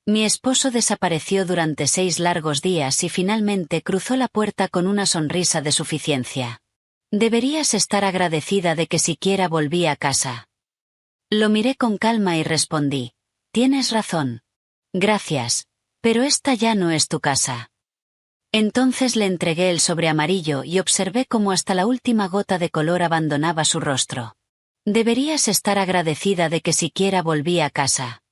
Mi esposo desapareció durante 6 largos días y finalmente cruzó la puerta con una sonrisa de suficiencia. Deberías estar agradecida de que siquiera volví a casa. Lo miré con calma y respondí: tienes razón. Gracias, pero esta ya no es tu casa. Entonces le entregué el sobre amarillo y observé cómo hasta la última gota de color abandonaba su rostro. Deberías estar agradecida de que siquiera volví a casa.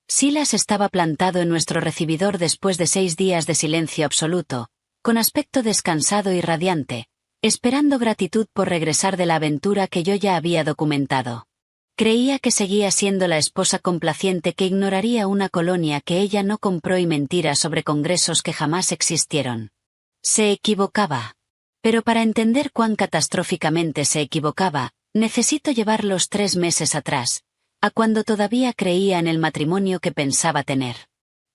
Silas estaba plantado en nuestro recibidor después de 6 días de silencio absoluto, con aspecto descansado y radiante, esperando gratitud por regresar de la aventura que yo ya había documentado. Creía que seguía siendo la esposa complaciente que ignoraría una colonia que ella no compró y mentiras sobre congresos que jamás existieron. Se equivocaba. Pero para entender cuán catastróficamente se equivocaba, necesito llevarlos 3 meses atrás, a cuando todavía creía en el matrimonio que pensaba tener.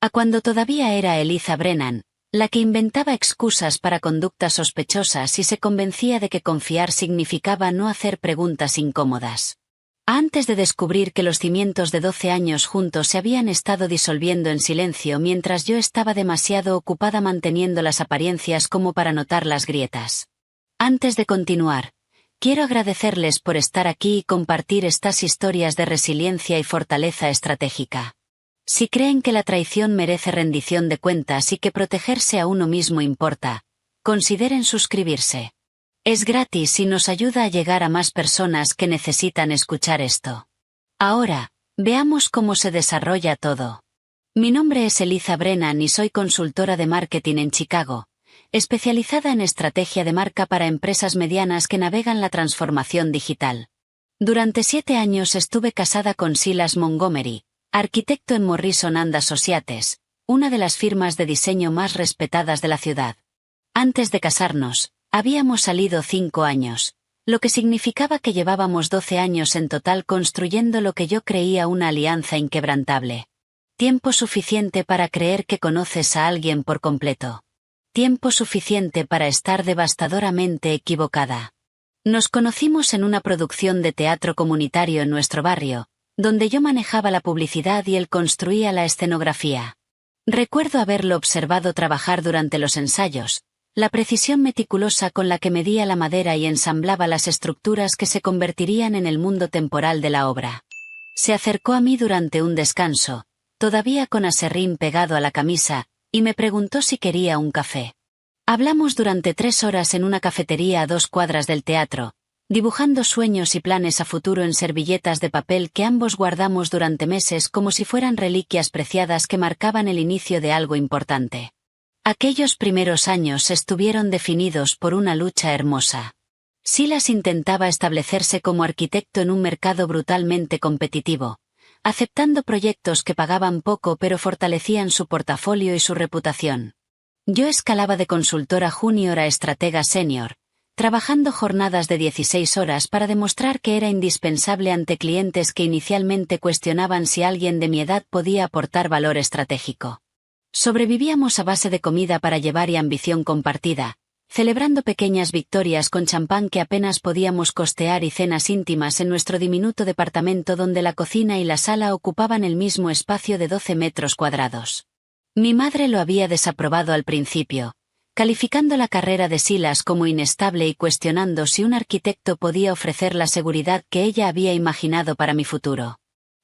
A cuando todavía era Eliza Brennan, la que inventaba excusas para conductas sospechosas y se convencía de que confiar significaba no hacer preguntas incómodas. Antes de descubrir que los cimientos de 12 años juntos se habían estado disolviendo en silencio mientras yo estaba demasiado ocupada manteniendo las apariencias como para notar las grietas. Antes de continuar, quiero agradecerles por estar aquí y compartir estas historias de resiliencia y fortaleza estratégica. Si creen que la traición merece rendición de cuentas y que protegerse a uno mismo importa, consideren suscribirse. Es gratis y nos ayuda a llegar a más personas que necesitan escuchar esto. Ahora, veamos cómo se desarrolla todo. Mi nombre es Eliza Brennan y soy consultora de marketing en Chicago, especializada en estrategia de marca para empresas medianas que navegan la transformación digital. Durante 7 años estuve casada con Silas Montgomery, arquitecto en Morrison & Associates, una de las firmas de diseño más respetadas de la ciudad. Antes de casarnos, habíamos salido 5 años, lo que significaba que llevábamos 12 años en total construyendo lo que yo creía una alianza inquebrantable. Tiempo suficiente para creer que conoces a alguien por completo. Tiempo suficiente para estar devastadoramente equivocada. Nos conocimos en una producción de teatro comunitario en nuestro barrio, donde yo manejaba la publicidad y él construía la escenografía. Recuerdo haberlo observado trabajar durante los ensayos, la precisión meticulosa con la que medía la madera y ensamblaba las estructuras que se convertirían en el mundo temporal de la obra. Se acercó a mí durante un descanso, todavía con aserrín pegado a la camisa, y me preguntó si quería un café. Hablamos durante 3 horas en una cafetería a 2 cuadras del teatro, dibujando sueños y planes a futuro en servilletas de papel que ambos guardamos durante meses como si fueran reliquias preciadas que marcaban el inicio de algo importante. Aquellos primeros años estuvieron definidos por una lucha hermosa. Silas intentaba establecerse como arquitecto en un mercado brutalmente competitivo, aceptando proyectos que pagaban poco pero fortalecían su portafolio y su reputación. Yo escalaba de consultora junior a estratega senior, trabajando jornadas de 16 horas para demostrar que era indispensable ante clientes que inicialmente cuestionaban si alguien de mi edad podía aportar valor estratégico. Sobrevivíamos a base de comida para llevar y ambición compartida, celebrando pequeñas victorias con champán que apenas podíamos costear y cenas íntimas en nuestro diminuto departamento donde la cocina y la sala ocupaban el mismo espacio de 12 metros cuadrados. Mi madre lo había desaprobado al principio, calificando la carrera de Silas como inestable y cuestionando si un arquitecto podía ofrecer la seguridad que ella había imaginado para mi futuro.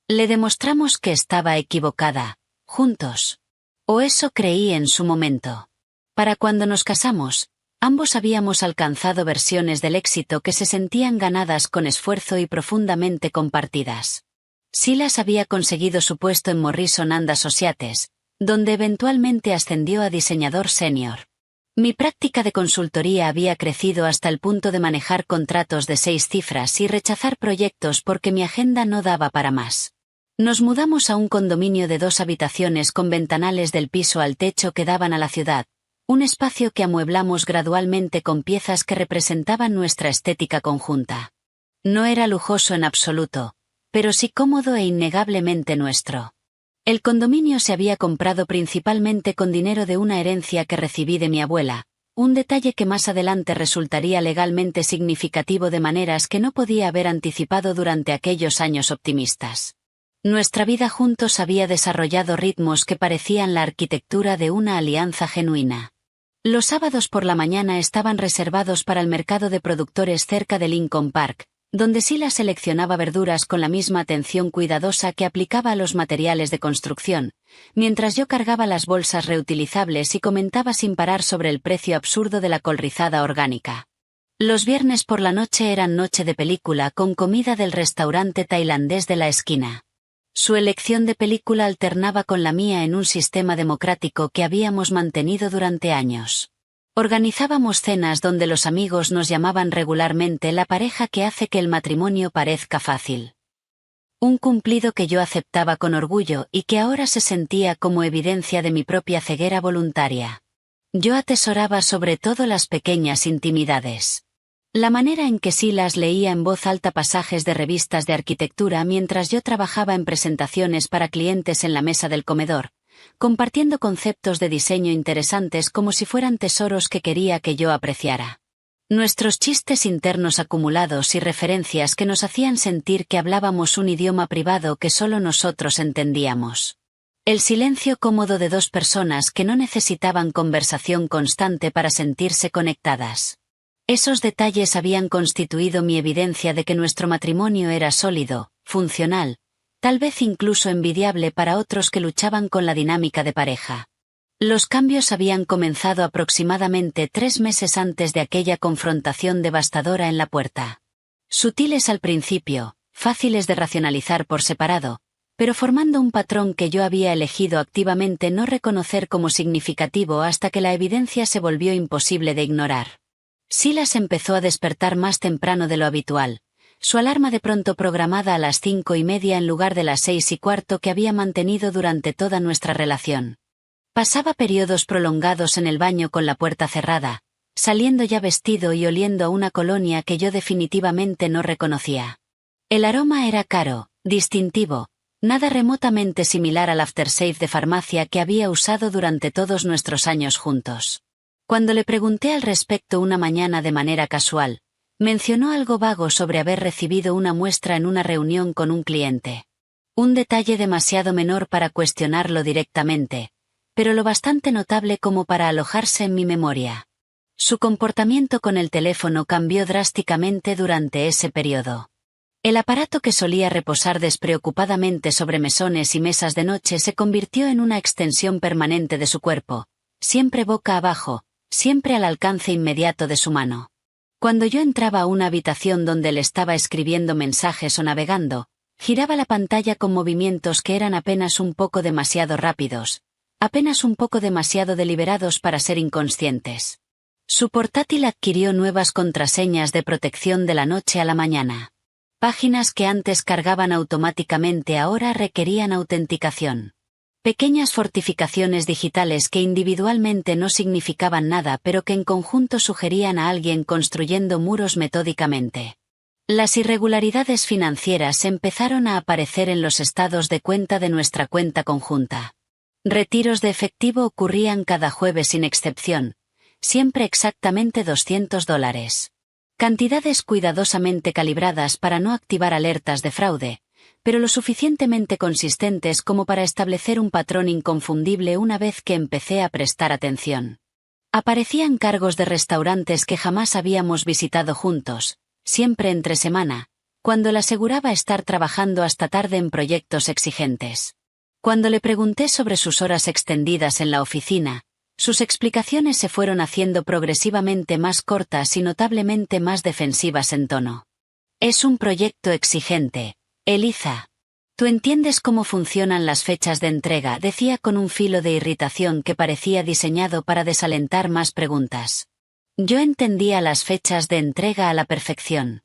Le demostramos que estaba equivocada, juntos. O eso creí en su momento. Para cuando nos casamos, ambos habíamos alcanzado versiones del éxito que se sentían ganadas con esfuerzo y profundamente compartidas. Silas había conseguido su puesto en Morrison & Associates, donde eventualmente ascendió a diseñador senior. Mi práctica de consultoría había crecido hasta el punto de manejar contratos de 6 cifras y rechazar proyectos porque mi agenda no daba para más. Nos mudamos a un condominio de 2 habitaciones con ventanales del piso al techo que daban a la ciudad, un espacio que amueblamos gradualmente con piezas que representaban nuestra estética conjunta. No era lujoso en absoluto, pero sí cómodo e innegablemente nuestro. El condominio se había comprado principalmente con dinero de una herencia que recibí de mi abuela, un detalle que más adelante resultaría legalmente significativo de maneras que no podía haber anticipado durante aquellos años optimistas. Nuestra vida juntos había desarrollado ritmos que parecían la arquitectura de una alianza genuina. Los sábados por la mañana estaban reservados para el mercado de productores cerca de Lincoln Park, donde Silas seleccionaba verduras con la misma atención cuidadosa que aplicaba a los materiales de construcción, mientras yo cargaba las bolsas reutilizables y comentaba sin parar sobre el precio absurdo de la col rizada orgánica. Los viernes por la noche eran noche de película con comida del restaurante tailandés de la esquina. Su elección de película alternaba con la mía en un sistema democrático que habíamos mantenido durante años. Organizábamos cenas donde los amigos nos llamaban regularmente la pareja que hace que el matrimonio parezca fácil. Un cumplido que yo aceptaba con orgullo y que ahora se sentía como evidencia de mi propia ceguera voluntaria. Yo atesoraba sobre todo las pequeñas intimidades. La manera en que Silas leía en voz alta pasajes de revistas de arquitectura mientras yo trabajaba en presentaciones para clientes en la mesa del comedor, compartiendo conceptos de diseño interesantes como si fueran tesoros que quería que yo apreciara. Nuestros chistes internos acumulados y referencias que nos hacían sentir que hablábamos un idioma privado que solo nosotros entendíamos. El silencio cómodo de dos personas que no necesitaban conversación constante para sentirse conectadas. Esos detalles habían constituido mi evidencia de que nuestro matrimonio era sólido, funcional, tal vez incluso envidiable para otros que luchaban con la dinámica de pareja. Los cambios habían comenzado aproximadamente 3 meses antes de aquella confrontación devastadora en la puerta. Sutiles al principio, fáciles de racionalizar por separado, pero formando un patrón que yo había elegido activamente no reconocer como significativo hasta que la evidencia se volvió imposible de ignorar. Silas empezó a despertar más temprano de lo habitual, su alarma de pronto programada a las 5:30 en lugar de las 6:15 que había mantenido durante toda nuestra relación. Pasaba periodos prolongados en el baño con la puerta cerrada, saliendo ya vestido y oliendo a una colonia que yo definitivamente no reconocía. El aroma era caro, distintivo, nada remotamente similar al aftershave de farmacia que había usado durante todos nuestros años juntos. Cuando le pregunté al respecto una mañana de manera casual, mencionó algo vago sobre haber recibido una muestra en una reunión con un cliente. Un detalle demasiado menor para cuestionarlo directamente, pero lo bastante notable como para alojarse en mi memoria. Su comportamiento con el teléfono cambió drásticamente durante ese periodo. El aparato que solía reposar despreocupadamente sobre mesones y mesas de noche se convirtió en una extensión permanente de su cuerpo, siempre boca abajo, siempre al alcance inmediato de su mano. Cuando yo entraba a una habitación donde él estaba escribiendo mensajes o navegando, giraba la pantalla con movimientos que eran apenas un poco demasiado rápidos, apenas un poco demasiado deliberados para ser inconscientes. Su portátil adquirió nuevas contraseñas de protección de la noche a la mañana. Páginas que antes cargaban automáticamente ahora requerían autenticación. Pequeñas fortificaciones digitales que individualmente no significaban nada pero que en conjunto sugerían a alguien construyendo muros metódicamente. Las irregularidades financieras empezaron a aparecer en los estados de cuenta de nuestra cuenta conjunta. Retiros de efectivo ocurrían cada jueves sin excepción, siempre exactamente $200. Cantidades cuidadosamente calibradas para no activar alertas de fraude, pero lo suficientemente consistentes como para establecer un patrón inconfundible una vez que empecé a prestar atención. Aparecían cargos de restaurantes que jamás habíamos visitado juntos, siempre entre semana, cuando él aseguraba estar trabajando hasta tarde en proyectos exigentes. Cuando le pregunté sobre sus horas extendidas en la oficina, sus explicaciones se fueron haciendo progresivamente más cortas y notablemente más defensivas en tono. Es un proyecto exigente, Eliza. Tú entiendes cómo funcionan las fechas de entrega, decía con un filo de irritación que parecía diseñado para desalentar más preguntas. Yo entendía las fechas de entrega a la perfección.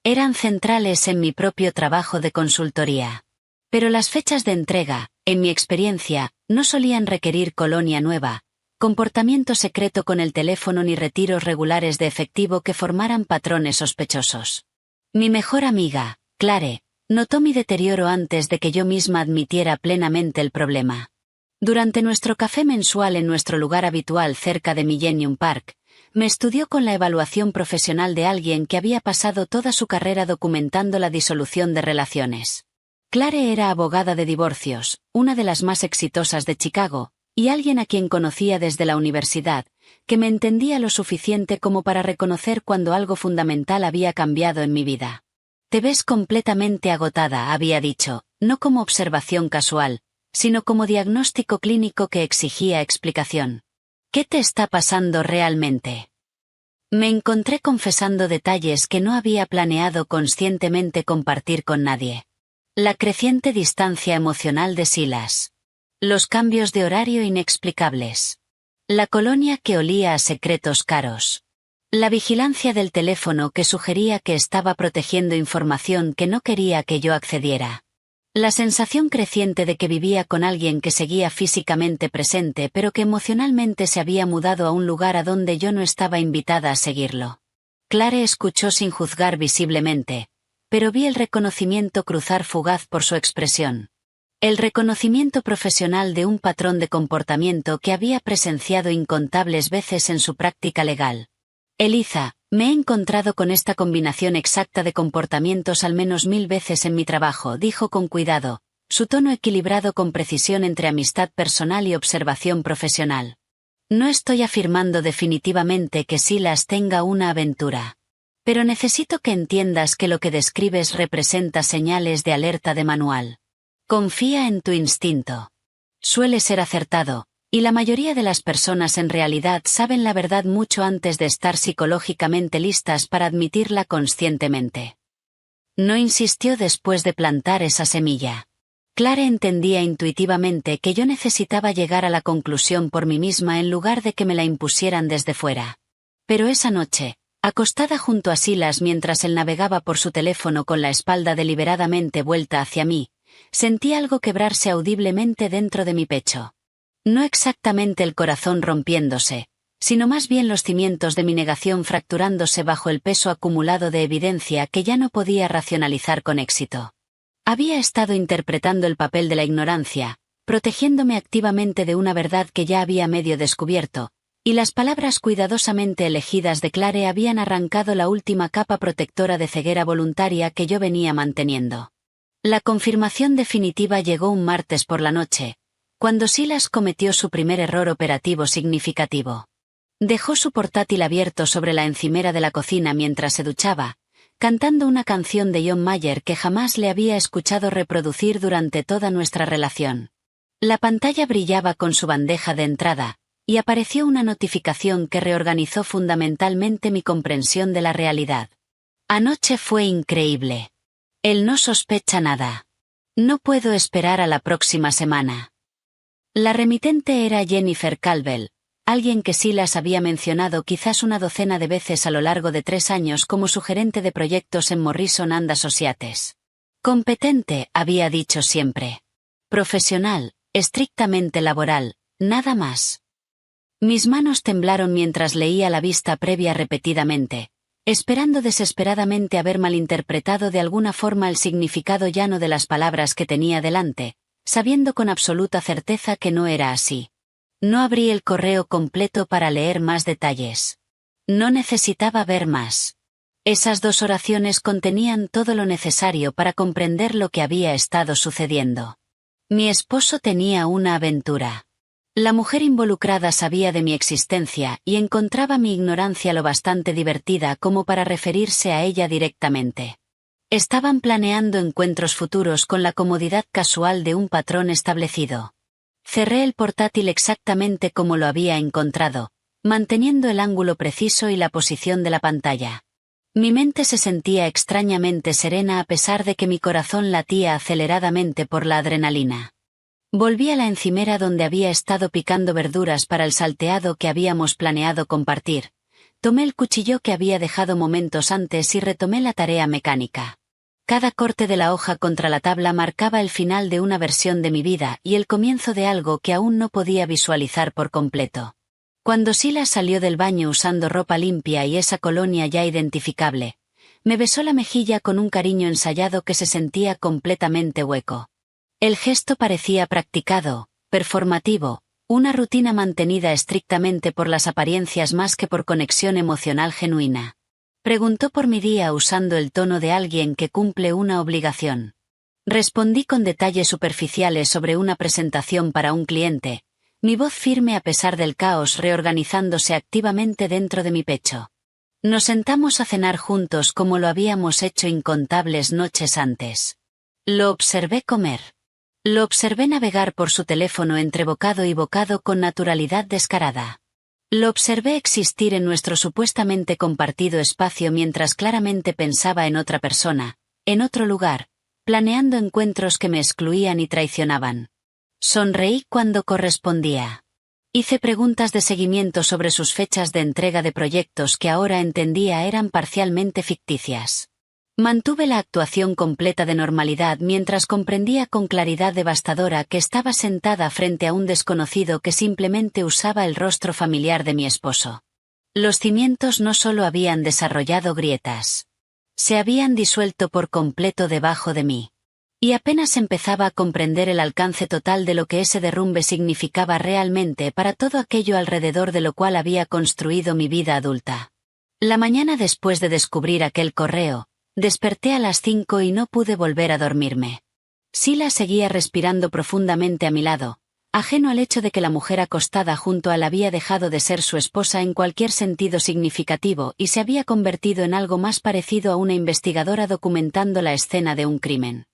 Eran centrales en mi propio trabajo de consultoría. Pero las fechas de entrega, en mi experiencia, no solían requerir colonia nueva, comportamiento secreto con el teléfono ni retiros regulares de efectivo que formaran patrones sospechosos. Mi mejor amiga, Clare, notó mi deterioro antes de que yo misma admitiera plenamente el problema. Durante nuestro café mensual en nuestro lugar habitual cerca de Millennium Park, me estudió con la evaluación profesional de alguien que había pasado toda su carrera documentando la disolución de relaciones. Clare era abogada de divorcios, una de las más exitosas de Chicago, y alguien a quien conocía desde la universidad, que me entendía lo suficiente como para reconocer cuando algo fundamental había cambiado en mi vida. Te ves completamente agotada, había dicho, no como observación casual, sino como diagnóstico clínico que exigía explicación. ¿Qué te está pasando realmente? Me encontré confesando detalles que no había planeado conscientemente compartir con nadie. La creciente distancia emocional de Silas. Los cambios de horario inexplicables. La colonia que olía a secretos caros. La vigilancia del teléfono que sugería que estaba protegiendo información que no quería que yo accediera. La sensación creciente de que vivía con alguien que seguía físicamente presente pero que emocionalmente se había mudado a un lugar a donde yo no estaba invitada a seguirlo. Clare escuchó sin juzgar visiblemente, pero vi el reconocimiento cruzar fugaz por su expresión. El reconocimiento profesional de un patrón de comportamiento que había presenciado incontables veces en su práctica legal. Eliza, me he encontrado con esta combinación exacta de comportamientos al menos 1000 veces en mi trabajo, dijo con cuidado, su tono equilibrado con precisión entre amistad personal y observación profesional. No estoy afirmando definitivamente que Silas tenga una aventura. Pero necesito que entiendas que lo que describes representa señales de alerta de manual. Confía en tu instinto. Suele ser acertado, y la mayoría de las personas en realidad saben la verdad mucho antes de estar psicológicamente listas para admitirla conscientemente. No insistió después de plantar esa semilla. Clare entendía intuitivamente que yo necesitaba llegar a la conclusión por mí misma en lugar de que me la impusieran desde fuera. Pero esa noche, acostada junto a Silas mientras él navegaba por su teléfono con la espalda deliberadamente vuelta hacia mí, sentí algo quebrarse audiblemente dentro de mi pecho. No exactamente el corazón rompiéndose, sino más bien los cimientos de mi negación fracturándose bajo el peso acumulado de evidencia que ya no podía racionalizar con éxito. Había estado interpretando el papel de la ignorancia, protegiéndome activamente de una verdad que ya había medio descubierto, y las palabras cuidadosamente elegidas de Clare habían arrancado la última capa protectora de ceguera voluntaria que yo venía manteniendo. La confirmación definitiva llegó un martes por la noche, cuando Silas cometió su primer error operativo significativo. Dejó su portátil abierto sobre la encimera de la cocina mientras se duchaba, cantando una canción de John Mayer que jamás le había escuchado reproducir durante toda nuestra relación. La pantalla brillaba con su bandeja de entrada, y apareció una notificación que reorganizó fundamentalmente mi comprensión de la realidad. Anoche fue increíble. Él no sospecha nada. No puedo esperar a la próxima semana. La remitente era Jennifer Calvel, alguien que Silas había mencionado quizás una docena de veces a lo largo de 3 años como su gerente de proyectos en Morrison & Associates. Competente, había dicho siempre. Profesional, estrictamente laboral, nada más. Mis manos temblaron mientras leía la vista previa repetidamente, esperando desesperadamente haber malinterpretado de alguna forma el significado llano de las palabras que tenía delante, sabiendo con absoluta certeza que no era así. No abrí el correo completo para leer más detalles. No necesitaba ver más. Esas 2 oraciones contenían todo lo necesario para comprender lo que había estado sucediendo. Mi esposo tenía una aventura. La mujer involucrada sabía de mi existencia y encontraba mi ignorancia lo bastante divertida como para referirse a ella directamente. Estaban planeando encuentros futuros con la comodidad casual de un patrón establecido. Cerré el portátil exactamente como lo había encontrado, manteniendo el ángulo preciso y la posición de la pantalla. Mi mente se sentía extrañamente serena a pesar de que mi corazón latía aceleradamente por la adrenalina. Volví a la encimera donde había estado picando verduras para el salteado que habíamos planeado compartir. Tomé el cuchillo que había dejado momentos antes y retomé la tarea mecánica. Cada corte de la hoja contra la tabla marcaba el final de una versión de mi vida y el comienzo de algo que aún no podía visualizar por completo. Cuando Silas salió del baño usando ropa limpia y esa colonia ya identificable, me besó la mejilla con un cariño ensayado que se sentía completamente hueco. El gesto parecía practicado, performativo, una rutina mantenida estrictamente por las apariencias más que por conexión emocional genuina. Preguntó por mi día usando el tono de alguien que cumple una obligación. Respondí con detalles superficiales sobre una presentación para un cliente, mi voz firme a pesar del caos reorganizándose activamente dentro de mi pecho. Nos sentamos a cenar juntos como lo habíamos hecho incontables noches antes. Lo observé comer. Lo observé navegar por su teléfono entre bocado y bocado con naturalidad descarada. Lo observé existir en nuestro supuestamente compartido espacio mientras claramente pensaba en otra persona, en otro lugar, planeando encuentros que me excluían y traicionaban. Sonreí cuando correspondía. Hice preguntas de seguimiento sobre sus fechas de entrega de proyectos que ahora entendía eran parcialmente ficticias. Mantuve la actuación completa de normalidad mientras comprendía con claridad devastadora que estaba sentada frente a un desconocido que simplemente usaba el rostro familiar de mi esposo. Los cimientos no solo habían desarrollado grietas. Se habían disuelto por completo debajo de mí. Y apenas empezaba a comprender el alcance total de lo que ese derrumbe significaba realmente para todo aquello alrededor de lo cual había construido mi vida adulta. La mañana después de descubrir aquel correo, desperté a las 5 y no pude volver a dormirme. Sila seguía respirando profundamente a mi lado, ajeno al hecho de que la mujer acostada junto a él había dejado de ser su esposa en cualquier sentido significativo y se había convertido en algo más parecido a una investigadora documentando la escena de un crimen.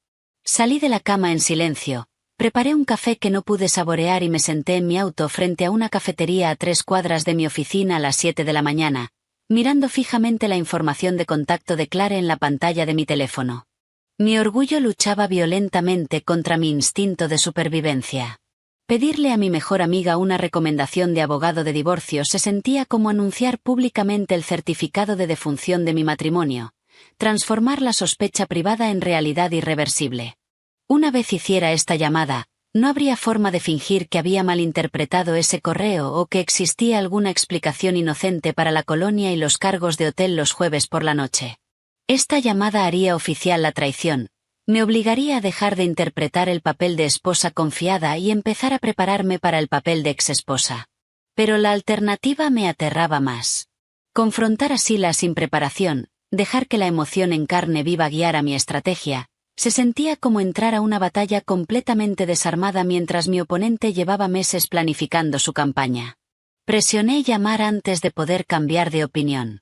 Salí de la cama en silencio, preparé un café que no pude saborear y me senté en mi auto frente a una cafetería a 3 cuadras de mi oficina a las 7 de la mañana, mirando fijamente la información de contacto de Clare en la pantalla de mi teléfono. Mi orgullo luchaba violentamente contra mi instinto de supervivencia. Pedirle a mi mejor amiga una recomendación de abogado de divorcio se sentía como anunciar públicamente el certificado de defunción de mi matrimonio, transformar la sospecha privada en realidad irreversible. Una vez hiciera esta llamada, no habría forma de fingir que había malinterpretado ese correo o que existía alguna explicación inocente para la colonia y los cargos de hotel los jueves por la noche. Esta llamada haría oficial la traición, me obligaría a dejar de interpretar el papel de esposa confiada y empezar a prepararme para el papel de exesposa. Pero la alternativa me aterraba más. Confrontar a Sila sin preparación, dejar que la emoción en carne viva guiara mi estrategia, se sentía como entrar a una batalla completamente desarmada mientras mi oponente llevaba meses planificando su campaña. Presioné llamar antes de poder cambiar de opinión.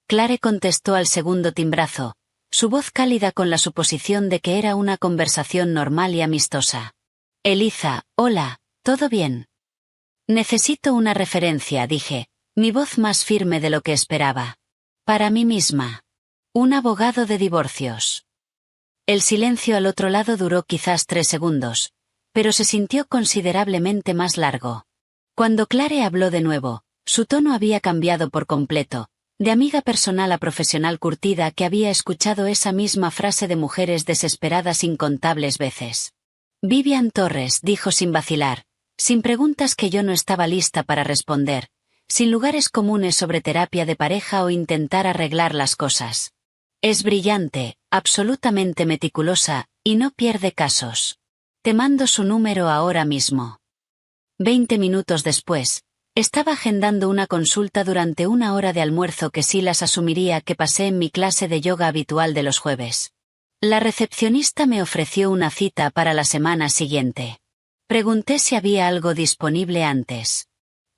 Clare contestó al segundo timbrazo, su voz cálida con la suposición de que era una conversación normal y amistosa. Eliza, hola, ¿todo bien? Necesito una referencia, dije, mi voz más firme de lo que esperaba. Para mí misma. Un abogado de divorcios. El silencio al otro lado duró quizás 3 segundos, pero se sintió considerablemente más largo. Cuando Clare habló de nuevo, su tono había cambiado por completo, de amiga personal a profesional curtida que había escuchado esa misma frase de mujeres desesperadas incontables veces. Vivian Torres, dijo sin vacilar, sin preguntas que yo no estaba lista para responder, sin lugares comunes sobre terapia de pareja o intentar arreglar las cosas. Es brillante, absolutamente meticulosa, y no pierde casos. Te mando su número ahora mismo. 20 minutos después, estaba agendando una consulta durante una hora de almuerzo que Silas asumiría que pasé en mi clase de yoga habitual de los jueves. La recepcionista me ofreció una cita para la semana siguiente. Pregunté si había algo disponible antes.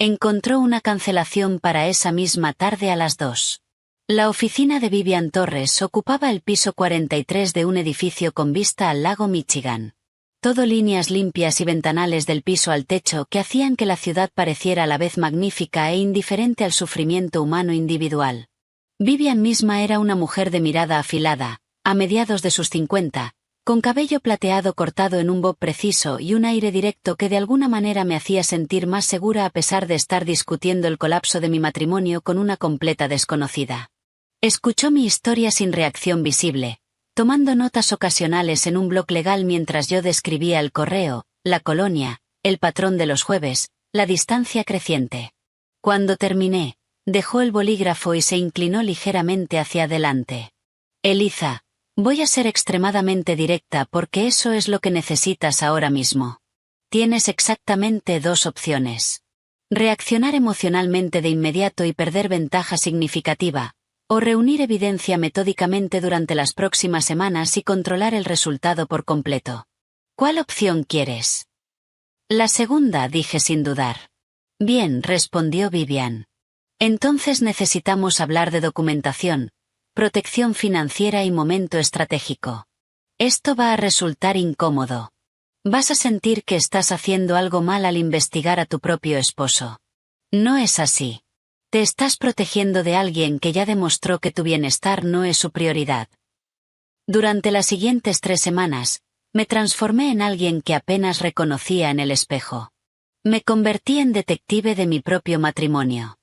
Encontró una cancelación para esa misma tarde a las 2. La oficina de Vivian Torres ocupaba el piso 43 de un edificio con vista al lago Michigan. Todo líneas limpias y ventanales del piso al techo que hacían que la ciudad pareciera a la vez magnífica e indiferente al sufrimiento humano individual. Vivian misma era una mujer de mirada afilada, a mediados de sus 50, con cabello plateado cortado en un bob preciso y un aire directo que de alguna manera me hacía sentir más segura a pesar de estar discutiendo el colapso de mi matrimonio con una completa desconocida. Escuchó mi historia sin reacción visible, tomando notas ocasionales en un bloc legal mientras yo describía el correo, la colonia, el patrón de los jueves, la distancia creciente. Cuando terminé, dejó el bolígrafo y se inclinó ligeramente hacia adelante. Eliza, voy a ser extremadamente directa porque eso es lo que necesitas ahora mismo. Tienes exactamente 2 opciones. Reaccionar emocionalmente de inmediato y perder ventaja significativa, O reunir evidencia metódicamente durante las próximas semanas y controlar el resultado por completo. ¿Cuál opción quieres? La segunda, dije sin dudar. Bien, respondió Vivian. Entonces necesitamos hablar de documentación, protección financiera y momento estratégico. Esto va a resultar incómodo. Vas a sentir que estás haciendo algo mal al investigar a tu propio esposo. No es así. Te estás protegiendo de alguien que ya demostró que tu bienestar no es su prioridad. Durante las siguientes 3 semanas, me transformé en alguien que apenas reconocía en el espejo. Me convertí en detective de mi propio matrimonio.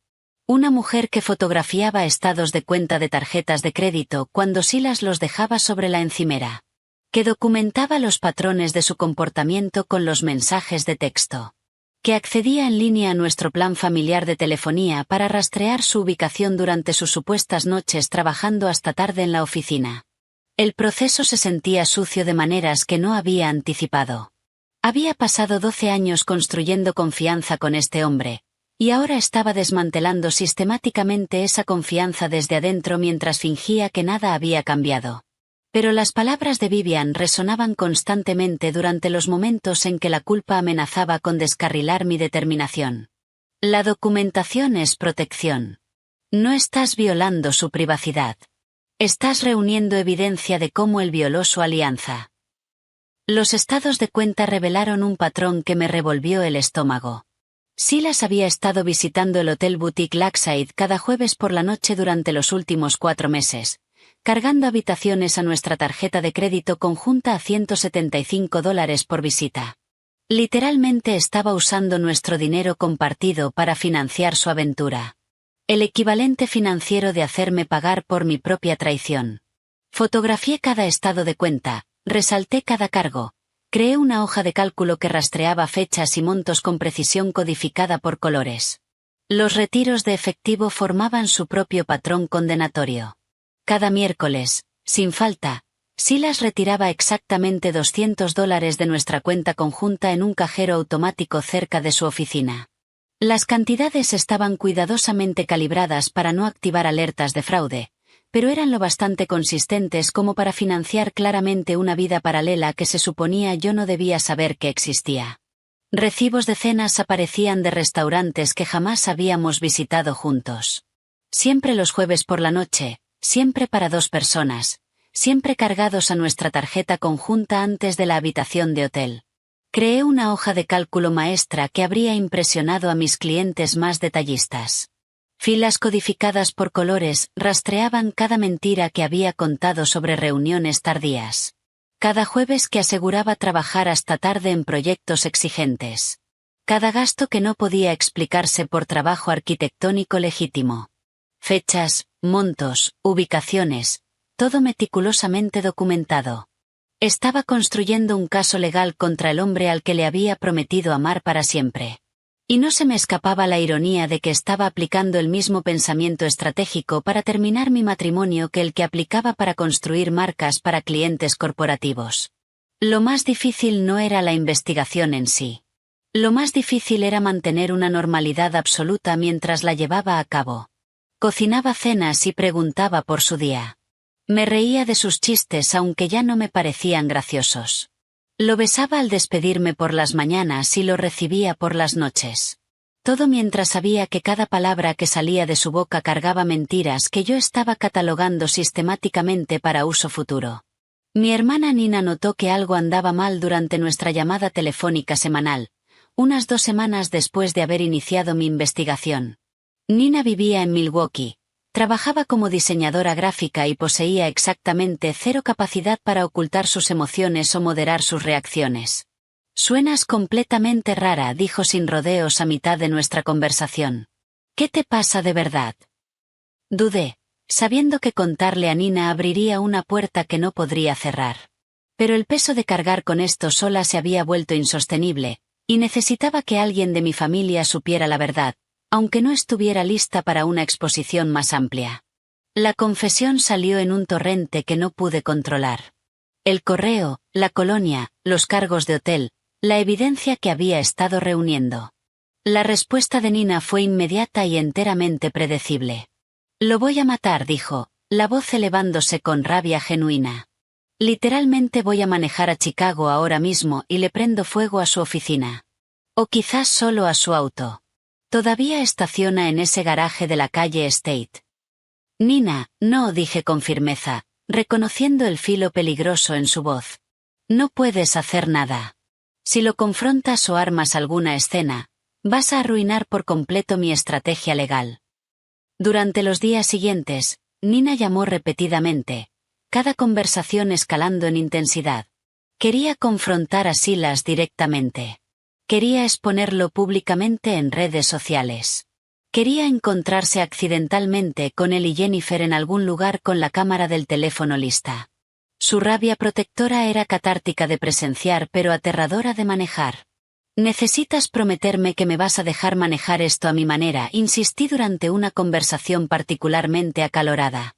Una mujer que fotografiaba estados de cuenta de tarjetas de crédito cuando Silas los dejaba sobre la encimera. Que documentaba los patrones de su comportamiento con los mensajes de texto. Que accedía en línea a nuestro plan familiar de telefonía para rastrear su ubicación durante sus supuestas noches trabajando hasta tarde en la oficina. El proceso se sentía sucio de maneras que no había anticipado. Había pasado 12 años construyendo confianza con este hombre, y ahora estaba desmantelando sistemáticamente esa confianza desde adentro mientras fingía que nada había cambiado. Pero las palabras de Vivian resonaban constantemente durante los momentos en que la culpa amenazaba con descarrilar mi determinación. La documentación es protección. No estás violando su privacidad. Estás reuniendo evidencia de cómo él violó su alianza. Los estados de cuenta revelaron un patrón que me revolvió el estómago. Silas había estado visitando el Hotel Boutique Lakeside cada jueves por la noche durante los últimos 4 meses, cargando habitaciones a nuestra tarjeta de crédito conjunta a $175 por visita. Literalmente estaba usando nuestro dinero compartido para financiar su aventura. El equivalente financiero de hacerme pagar por mi propia traición. Fotografié cada estado de cuenta, resalté cada cargo. Creé una hoja de cálculo que rastreaba fechas y montos con precisión codificada por colores. Los retiros de efectivo formaban su propio patrón condenatorio. Cada miércoles, sin falta, Silas retiraba exactamente $200 de nuestra cuenta conjunta en un cajero automático cerca de su oficina. Las cantidades estaban cuidadosamente calibradas para no activar alertas de fraude, pero eran lo bastante consistentes como para financiar claramente una vida paralela que se suponía yo no debía saber que existía. Recibos de cenas aparecían de restaurantes que jamás habíamos visitado juntos. Siempre los jueves por la noche, siempre para 2 personas, siempre cargados a nuestra tarjeta conjunta antes de la habitación de hotel. Creé una hoja de cálculo maestra que habría impresionado a mis clientes más detallistas. Filas codificadas por colores rastreaban cada mentira que había contado sobre reuniones tardías. Cada jueves que aseguraba trabajar hasta tarde en proyectos exigentes. Cada gasto que no podía explicarse por trabajo arquitectónico legítimo. Fechas, montos, ubicaciones, todo meticulosamente documentado. Estaba construyendo un caso legal contra el hombre al que le había prometido amar para siempre. Y no se me escapaba la ironía de que estaba aplicando el mismo pensamiento estratégico para terminar mi matrimonio que el que aplicaba para construir marcas para clientes corporativos. Lo más difícil no era la investigación en sí. Lo más difícil era mantener una normalidad absoluta mientras la llevaba a cabo. Cocinaba cenas y preguntaba por su día. Me reía de sus chistes aunque ya no me parecían graciosos. Lo besaba al despedirme por las mañanas y lo recibía por las noches. Todo mientras sabía que cada palabra que salía de su boca cargaba mentiras que yo estaba catalogando sistemáticamente para uso futuro. Mi hermana Nina notó que algo andaba mal durante nuestra llamada telefónica semanal, unas 2 semanas después de haber iniciado mi investigación. Nina vivía en Milwaukee. Trabajaba como diseñadora gráfica y poseía exactamente 0 capacidad para ocultar sus emociones o moderar sus reacciones. «Suenas completamente rara», dijo sin rodeos a mitad de nuestra conversación. «¿Qué te pasa de verdad?» Dudé, sabiendo que contarle a Nina abriría una puerta que no podría cerrar. Pero el peso de cargar con esto sola se había vuelto insostenible, y necesitaba que alguien de mi familia supiera la verdad, aunque no estuviera lista para una exposición más amplia. La confesión salió en un torrente que no pude controlar. El correo, la colonia, los cargos de hotel, la evidencia que había estado reuniendo. La respuesta de Nina fue inmediata y enteramente predecible. Lo voy a matar, dijo, la voz elevándose con rabia genuina. Literalmente voy a manejar a Chicago ahora mismo y le prendo fuego a su oficina. O quizás solo a su auto. Todavía estaciona en ese garaje de la calle State. Nina, no, dije con firmeza, reconociendo el filo peligroso en su voz. No puedes hacer nada. Si lo confrontas o armas alguna escena, vas a arruinar por completo mi estrategia legal. Durante los días siguientes, Nina llamó repetidamente, cada conversación escalando en intensidad. Quería confrontar a Silas directamente. Quería exponerlo públicamente en redes sociales. Quería encontrarse accidentalmente con él y Jennifer en algún lugar con la cámara del teléfono lista. Su rabia protectora era catártica de presenciar pero aterradora de manejar. Necesitas prometerme que me vas a dejar manejar esto a mi manera, insistí durante una conversación particularmente acalorada.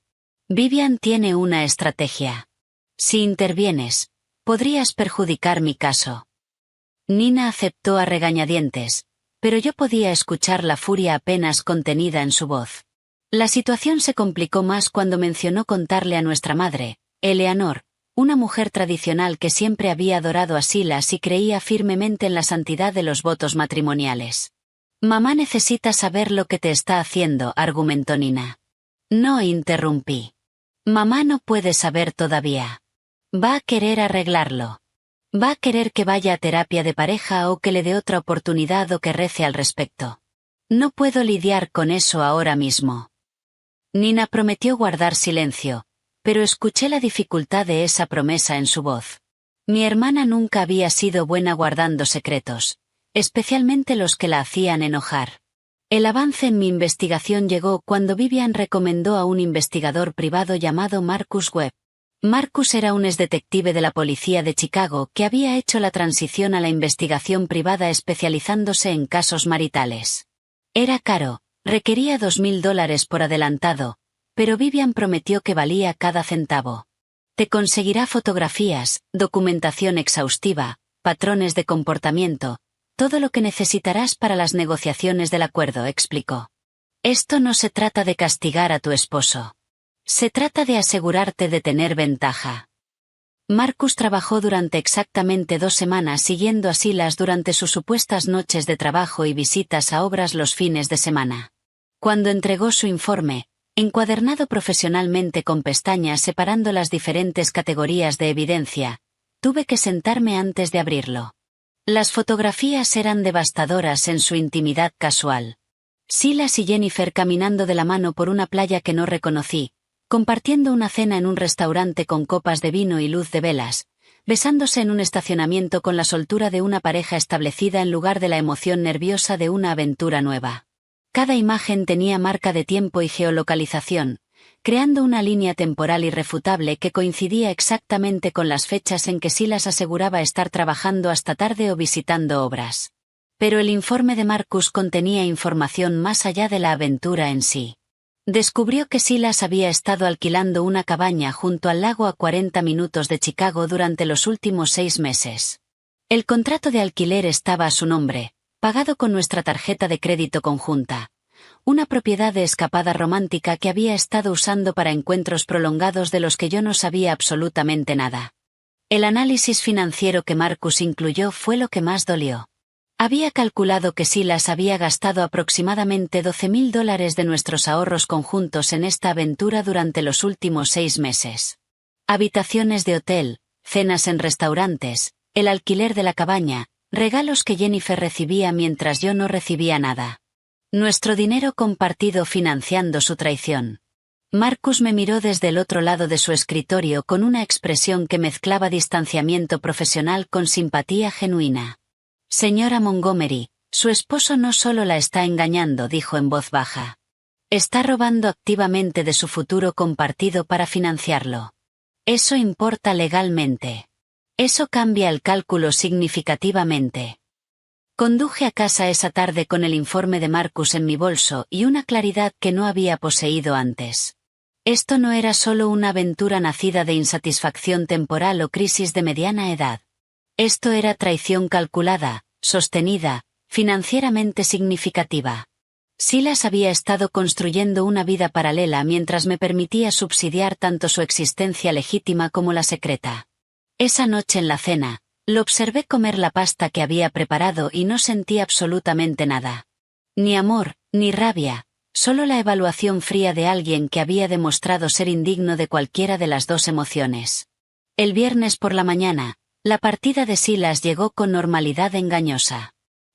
Vivian tiene una estrategia. Si intervienes, podrías perjudicar mi caso. Nina aceptó a regañadientes, pero yo podía escuchar la furia apenas contenida en su voz. La situación se complicó más cuando mencionó contarle a nuestra madre, Eleanor, una mujer tradicional que siempre había adorado a Silas y creía firmemente en la santidad de los votos matrimoniales. Mamá necesita saber lo que te está haciendo, argumentó Nina. No, interrumpí. Mamá no puede saber todavía. Va a querer arreglarlo. Va a querer que vaya a terapia de pareja o que le dé otra oportunidad o que rece al respecto. No puedo lidiar con eso ahora mismo. Nina prometió guardar silencio, pero escuché la dificultad de esa promesa en su voz. Mi hermana nunca había sido buena guardando secretos, especialmente los que la hacían enojar. El avance en mi investigación llegó cuando Vivian recomendó a un investigador privado llamado Marcus Webb. Marcus era un exdetective de la policía de Chicago que había hecho la transición a la investigación privada especializándose en casos maritales. Era caro, requería $2,000 por adelantado, pero Vivian prometió que valía cada centavo. Te conseguirá fotografías, documentación exhaustiva, patrones de comportamiento, todo lo que necesitarás para las negociaciones del acuerdo, explicó. Esto no se trata de castigar a tu esposo. Se trata de asegurarte de tener ventaja. Marcus trabajó durante exactamente 2 semanas siguiendo a Silas durante sus supuestas noches de trabajo y visitas a obras los fines de semana. Cuando entregó su informe, encuadernado profesionalmente con pestañas separando las diferentes categorías de evidencia, tuve que sentarme antes de abrirlo. Las fotografías eran devastadoras en su intimidad casual. Silas y Jennifer caminando de la mano por una playa que no reconocí, compartiendo una cena en un restaurante con copas de vino y luz de velas, besándose en un estacionamiento con la soltura de una pareja establecida en lugar de la emoción nerviosa de una aventura nueva. Cada imagen tenía marca de tiempo y geolocalización, creando una línea temporal irrefutable que coincidía exactamente con las fechas en que Silas aseguraba estar trabajando hasta tarde o visitando obras. Pero el informe de Marcus contenía información más allá de la aventura en sí. Descubrió que Silas había estado alquilando una cabaña junto al lago a 40 minutos de Chicago durante los últimos 6 meses. El contrato de alquiler estaba a su nombre, pagado con nuestra tarjeta de crédito conjunta. Una propiedad de escapada romántica que había estado usando para encuentros prolongados de los que yo no sabía absolutamente nada. El análisis financiero que Marcus incluyó fue lo que más dolió. Había calculado que Silas había gastado aproximadamente $12,000 de nuestros ahorros conjuntos en esta aventura durante los últimos 6 meses. Habitaciones de hotel, cenas en restaurantes, el alquiler de la cabaña, regalos que Jennifer recibía mientras yo no recibía nada. Nuestro dinero compartido financiando su traición. Marcus me miró desde el otro lado de su escritorio con una expresión que mezclaba distanciamiento profesional con simpatía genuina. Señora Montgomery, su esposo no solo la está engañando, dijo en voz baja. Está robando activamente de su futuro compartido para financiarlo. Eso importa legalmente. Eso cambia el cálculo significativamente. Conduje a casa esa tarde con el informe de Marcus en mi bolso y una claridad que no había poseído antes. Esto no era solo una aventura nacida de insatisfacción temporal o crisis de mediana edad. Esto era traición calculada, sostenida, financieramente significativa. Silas había estado construyendo una vida paralela mientras me permitía subsidiar tanto su existencia legítima como la secreta. Esa noche en la cena, lo observé comer la pasta que había preparado y no sentí absolutamente nada. Ni amor, ni rabia, solo la evaluación fría de alguien que había demostrado ser indigno de cualquiera de las dos emociones. El viernes por la mañana, la partida de Silas llegó con normalidad engañosa.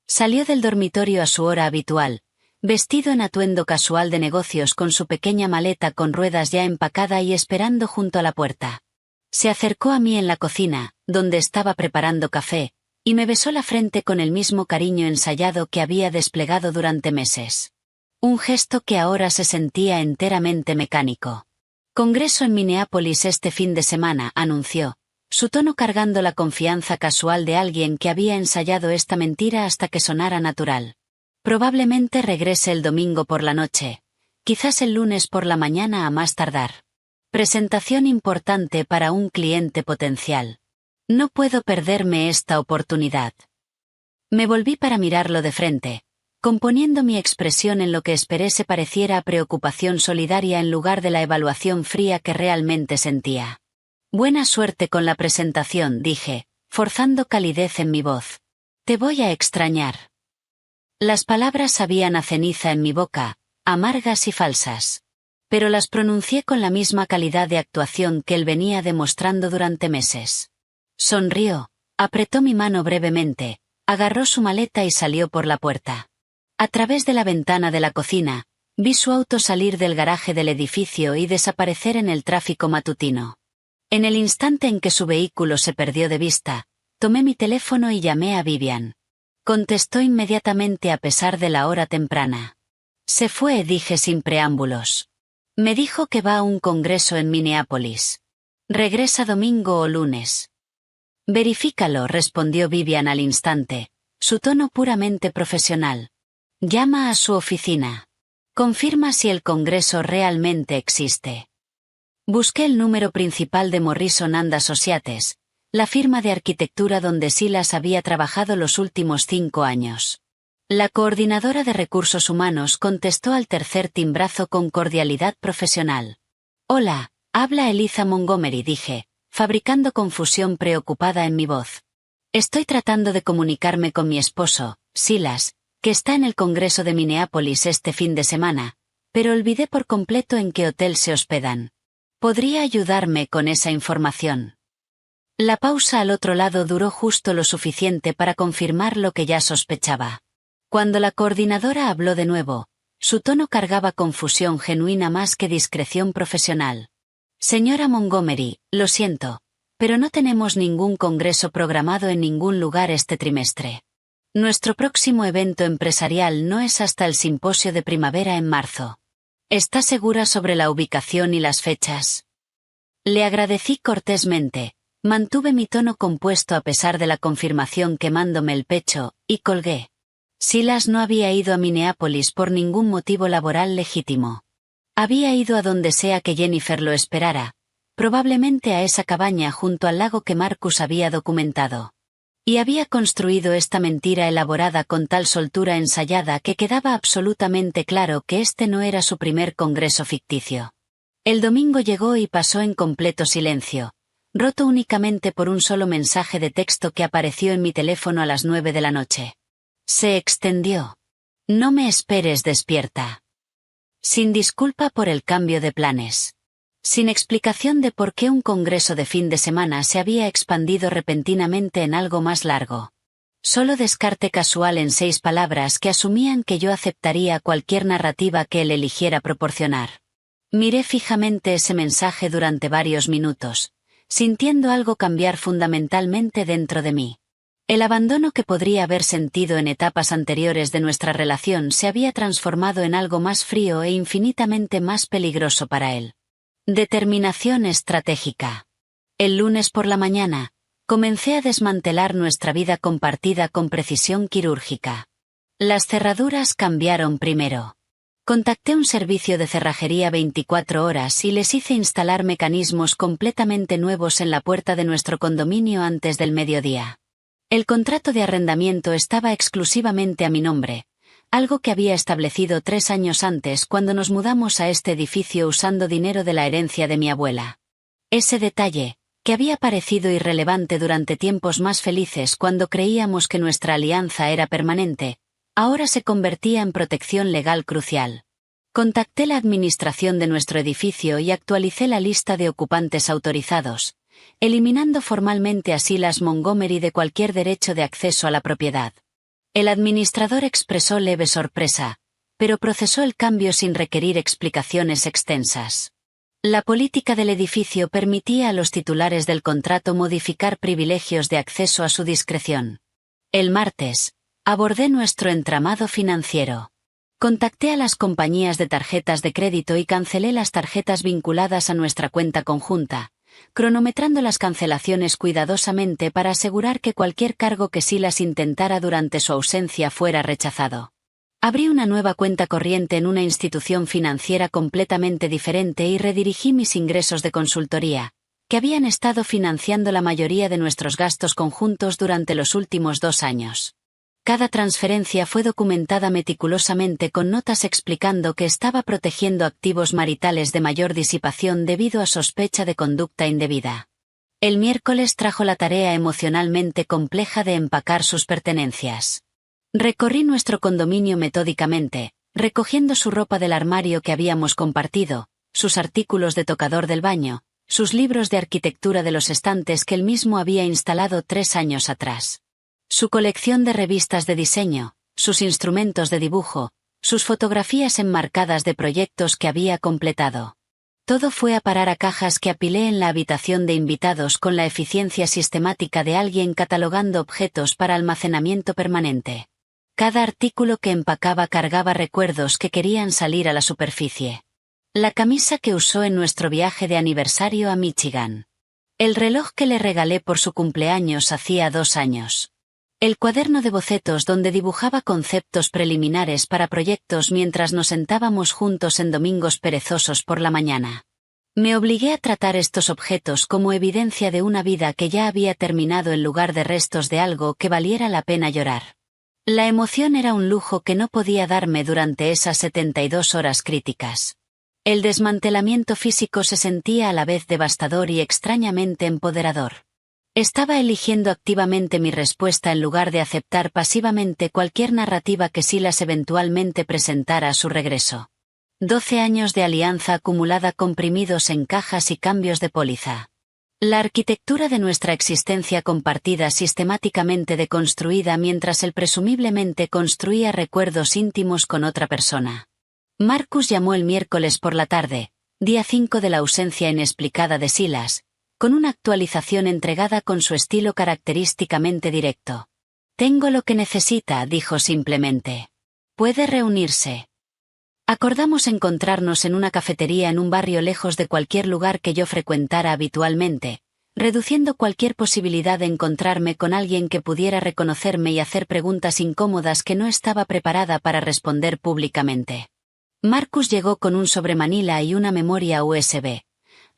Salió del dormitorio a su hora habitual, vestido en atuendo casual de negocios con su pequeña maleta con ruedas ya empacada y esperando junto a la puerta. Se acercó a mí en la cocina, donde estaba preparando café, y me besó la frente con el mismo cariño ensayado que había desplegado durante meses. Un gesto que ahora se sentía enteramente mecánico. Congreso en Minneapolis este fin de semana, anunció, su tono cargando la confianza casual de alguien que había ensayado esta mentira hasta que sonara natural. Probablemente regrese el domingo por la noche, quizás el lunes por la mañana a más tardar. Presentación importante para un cliente potencial. No puedo perderme esta oportunidad. Me volví para mirarlo de frente, componiendo mi expresión en lo que esperé se pareciera a preocupación solidaria en lugar de la evaluación fría que realmente sentía. Buena suerte con la presentación, dije, forzando calidez en mi voz. Te voy a extrañar. Las palabras sabían a ceniza en mi boca, amargas y falsas. Pero las pronuncié con la misma calidad de actuación que él venía demostrando durante meses. Sonrió, apretó mi mano brevemente, agarró su maleta y salió por la puerta. A través de la ventana de la cocina, vi su auto salir del garaje del edificio y desaparecer en el tráfico matutino. En el instante en que su vehículo se perdió de vista, tomé mi teléfono y llamé a Vivian. Contestó inmediatamente a pesar de la hora temprana. Se fue, dije sin preámbulos. Me dijo que va a un congreso en Minneapolis. Regresa domingo o lunes. Verifícalo, respondió Vivian al instante, su tono puramente profesional. Llama a su oficina. Confirma si el congreso realmente existe. Busqué el número principal de Morrison & Associates, la firma de arquitectura donde Silas había trabajado los últimos 5 años. La coordinadora de recursos humanos contestó al tercer timbrazo con cordialidad profesional. Hola, habla Eliza Montgomery, dije, fabricando confusión preocupada en mi voz. Estoy tratando de comunicarme con mi esposo, Silas, que está en el Congreso de Minneapolis este fin de semana, pero olvidé por completo en qué hotel se hospedan. ¿Podría ayudarme con esa información? La pausa al otro lado duró justo lo suficiente para confirmar lo que ya sospechaba. Cuando la coordinadora habló de nuevo, su tono cargaba confusión genuina más que discreción profesional. Señora Montgomery, lo siento, pero no tenemos ningún congreso programado en ningún lugar este trimestre. Nuestro próximo evento empresarial no es hasta el simposio de primavera en marzo. ¿Está segura sobre la ubicación y las fechas? Le agradecí cortésmente, mantuve mi tono compuesto a pesar de la confirmación quemándome el pecho, y colgué. Silas no había ido a Minneapolis por ningún motivo laboral legítimo. Había ido a donde sea que Jennifer lo esperara, probablemente a esa cabaña junto al lago que Marcus había documentado. Y había construido esta mentira elaborada con tal soltura ensayada que quedaba absolutamente claro que este no era su primer congreso ficticio. El domingo llegó y pasó en completo silencio, roto únicamente por un solo mensaje de texto que apareció en mi teléfono a las 9 de la noche. Se extendió. No me esperes despierta. Sin disculpa por el cambio de planes. Sin explicación de por qué un congreso de fin de semana se había expandido repentinamente en algo más largo. Solo descarte casual en 6 palabras que asumían que yo aceptaría cualquier narrativa que él eligiera proporcionar. Miré fijamente ese mensaje durante varios minutos, sintiendo algo cambiar fundamentalmente dentro de mí. El abandono que podría haber sentido en etapas anteriores de nuestra relación se había transformado en algo más frío e infinitamente más peligroso para él. Determinación estratégica. El lunes por la mañana, comencé a desmantelar nuestra vida compartida con precisión quirúrgica. Las cerraduras cambiaron primero. Contacté un servicio de cerrajería 24 horas y les hice instalar mecanismos completamente nuevos en la puerta de nuestro condominio antes del mediodía. El contrato de arrendamiento estaba exclusivamente a mi nombre, algo que había establecido 3 años antes cuando nos mudamos a este edificio usando dinero de la herencia de mi abuela. Ese detalle, que había parecido irrelevante durante tiempos más felices cuando creíamos que nuestra alianza era permanente, ahora se convertía en protección legal crucial. Contacté la administración de nuestro edificio y actualicé la lista de ocupantes autorizados, eliminando formalmente a Silas Montgomery de cualquier derecho de acceso a la propiedad. El administrador expresó leve sorpresa, pero procesó el cambio sin requerir explicaciones extensas. La política del edificio permitía a los titulares del contrato modificar privilegios de acceso a su discreción. El martes, abordé nuestro entramado financiero. Contacté a las compañías de tarjetas de crédito y cancelé las tarjetas vinculadas a nuestra cuenta conjunta, cronometrando las cancelaciones cuidadosamente para asegurar que cualquier cargo que Silas intentara durante su ausencia fuera rechazado. Abrí una nueva cuenta corriente en una institución financiera completamente diferente y redirigí mis ingresos de consultoría, que habían estado financiando la mayoría de nuestros gastos conjuntos durante los últimos 2 años. Cada transferencia fue documentada meticulosamente con notas explicando que estaba protegiendo activos maritales de mayor disipación debido a sospecha de conducta indebida. El miércoles trajo la tarea emocionalmente compleja de empacar sus pertenencias. Recorrí nuestro condominio metódicamente, recogiendo su ropa del armario que habíamos compartido, sus artículos de tocador del baño, sus libros de arquitectura de los estantes que él mismo había instalado 3 años atrás. Su colección de revistas de diseño, sus instrumentos de dibujo, sus fotografías enmarcadas de proyectos que había completado. Todo fue a parar a cajas que apilé en la habitación de invitados con la eficiencia sistemática de alguien catalogando objetos para almacenamiento permanente. Cada artículo que empacaba cargaba recuerdos que querían salir a la superficie. La camisa que usó en nuestro viaje de aniversario a Michigan. El reloj que le regalé por su cumpleaños hacía 2 años. El cuaderno de bocetos donde dibujaba conceptos preliminares para proyectos mientras nos sentábamos juntos en domingos perezosos por la mañana. Me obligué a tratar estos objetos como evidencia de una vida que ya había terminado en lugar de restos de algo que valiera la pena llorar. La emoción era un lujo que no podía darme durante esas 72 horas críticas. El desmantelamiento físico se sentía a la vez devastador y extrañamente empoderador. Estaba eligiendo activamente mi respuesta en lugar de aceptar pasivamente cualquier narrativa que Silas eventualmente presentara a su regreso. 12 años de alianza acumulada comprimidos en cajas y cambios de póliza. La arquitectura de nuestra existencia compartida sistemáticamente deconstruida mientras él presumiblemente construía recuerdos íntimos con otra persona. Marcus llamó el miércoles por la tarde, día 5 de la ausencia inexplicada de Silas, con una actualización entregada con su estilo característicamente directo. «Tengo lo que necesita», dijo simplemente. «Puede reunirse». Acordamos encontrarnos en una cafetería en un barrio lejos de cualquier lugar que yo frecuentara habitualmente, reduciendo cualquier posibilidad de encontrarme con alguien que pudiera reconocerme y hacer preguntas incómodas que no estaba preparada para responder públicamente. Marcus llegó con un sobremanila y una memoria USB.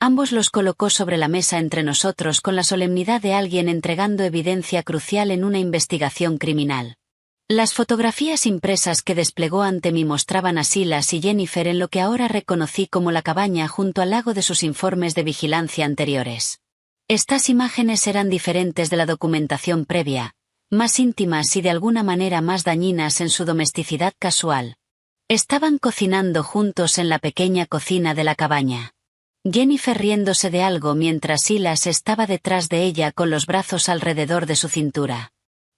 Ambos los colocó sobre la mesa entre nosotros con la solemnidad de alguien entregando evidencia crucial en una investigación criminal. Las fotografías impresas que desplegó ante mí mostraban a Silas y Jennifer en lo que ahora reconocí como la cabaña junto al lago de sus informes de vigilancia anteriores. Estas imágenes eran diferentes de la documentación previa, más íntimas y de alguna manera más dañinas en su domesticidad casual. Estaban cocinando juntos en la pequeña cocina de la cabaña. Jennifer riéndose de algo mientras Silas estaba detrás de ella con los brazos alrededor de su cintura.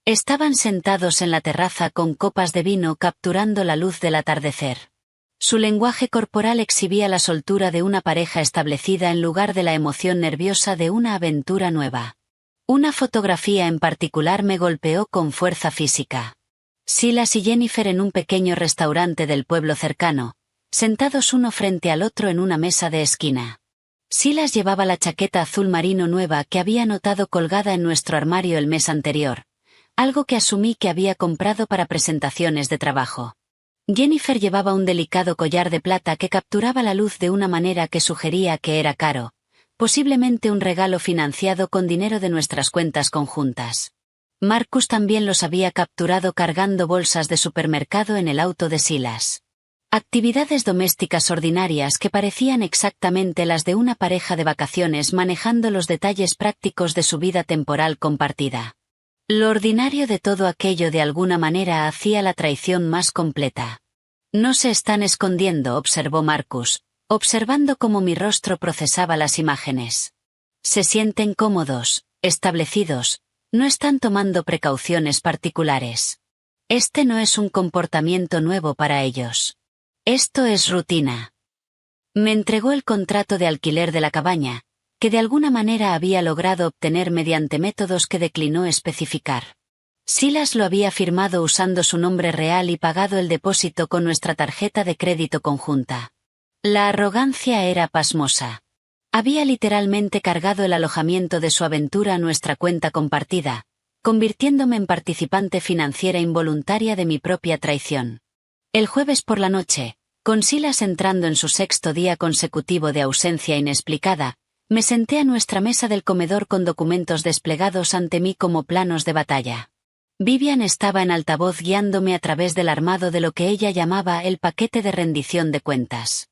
Estaban sentados en la terraza con copas de vino capturando la luz del atardecer. Su lenguaje corporal exhibía la soltura de una pareja establecida en lugar de la emoción nerviosa de una aventura nueva. Una fotografía en particular me golpeó con fuerza física. Silas y Jennifer en un pequeño restaurante del pueblo cercano, sentados uno frente al otro en una mesa de esquina. Silas llevaba la chaqueta azul marino nueva que había notado colgada en nuestro armario el mes anterior, algo que asumí que había comprado para presentaciones de trabajo. Jennifer llevaba un delicado collar de plata que capturaba la luz de una manera que sugería que era caro, posiblemente un regalo financiado con dinero de nuestras cuentas conjuntas. Marcus también los había capturado cargando bolsas de supermercado en el auto de Silas. Actividades domésticas ordinarias que parecían exactamente las de una pareja de vacaciones manejando los detalles prácticos de su vida temporal compartida. Lo ordinario de todo aquello de alguna manera hacía la traición más completa. No se están escondiendo, observó Marcus, observando cómo mi rostro procesaba las imágenes. Se sienten cómodos, establecidos, no están tomando precauciones particulares. Este no es un comportamiento nuevo para ellos. Esto es rutina. Me entregó el contrato de alquiler de la cabaña, que de alguna manera había logrado obtener mediante métodos que declinó especificar. Silas lo había firmado usando su nombre real y pagado el depósito con nuestra tarjeta de crédito conjunta. La arrogancia era pasmosa. Había literalmente cargado el alojamiento de su aventura a nuestra cuenta compartida, convirtiéndome en participante financiera involuntaria de mi propia traición. El jueves por la noche, con Silas entrando en su 6º día consecutivo de ausencia inexplicada, me senté a nuestra mesa del comedor con documentos desplegados ante mí como planos de batalla. Vivian estaba en altavoz guiándome a través del armado de lo que ella llamaba el paquete de rendición de cuentas.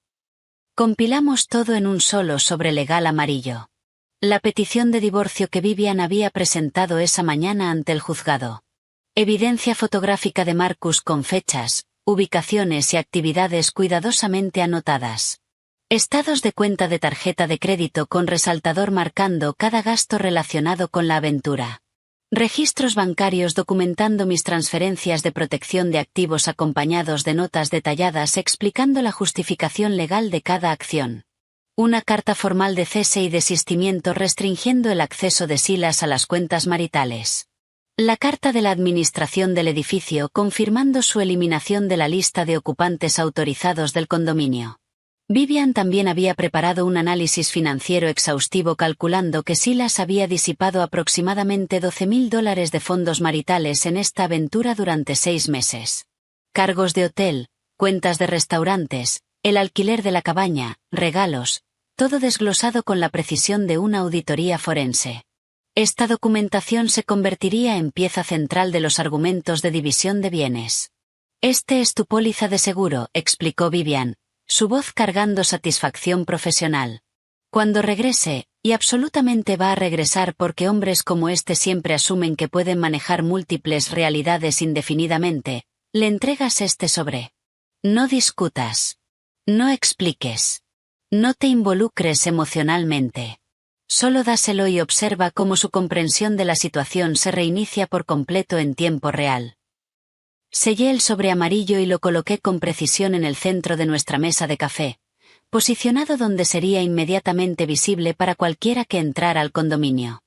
Compilamos todo en un solo sobre legal amarillo. La petición de divorcio que Vivian había presentado esa mañana ante el juzgado. Evidencia fotográfica de Marcus con fechas, ubicaciones y actividades cuidadosamente anotadas. Estados de cuenta de tarjeta de crédito con resaltador marcando cada gasto relacionado con la aventura. Registros bancarios documentando mis transferencias de protección de activos acompañados de notas detalladas explicando la justificación legal de cada acción. Una carta formal de cese y desistimiento restringiendo el acceso de Silas a las cuentas maritales. La carta de la administración del edificio confirmando su eliminación de la lista de ocupantes autorizados del condominio. Vivian también había preparado un análisis financiero exhaustivo calculando que Silas había disipado aproximadamente $12,000 de fondos maritales en esta aventura durante 6 meses. Cargos de hotel, cuentas de restaurantes, el alquiler de la cabaña, regalos, todo desglosado con la precisión de una auditoría forense. Esta documentación se convertiría en pieza central de los argumentos de división de bienes. Este es tu póliza de seguro, explicó Vivian, su voz cargando satisfacción profesional. Cuando regrese, y absolutamente va a regresar porque hombres como este siempre asumen que pueden manejar múltiples realidades indefinidamente, le entregas este sobre. No discutas. No expliques. No te involucres emocionalmente. Solo dáselo y observa cómo su comprensión de la situación se reinicia por completo en tiempo real. Sellé el sobre amarillo y lo coloqué con precisión en el centro de nuestra mesa de café, posicionado donde sería inmediatamente visible para cualquiera que entrara al condominio.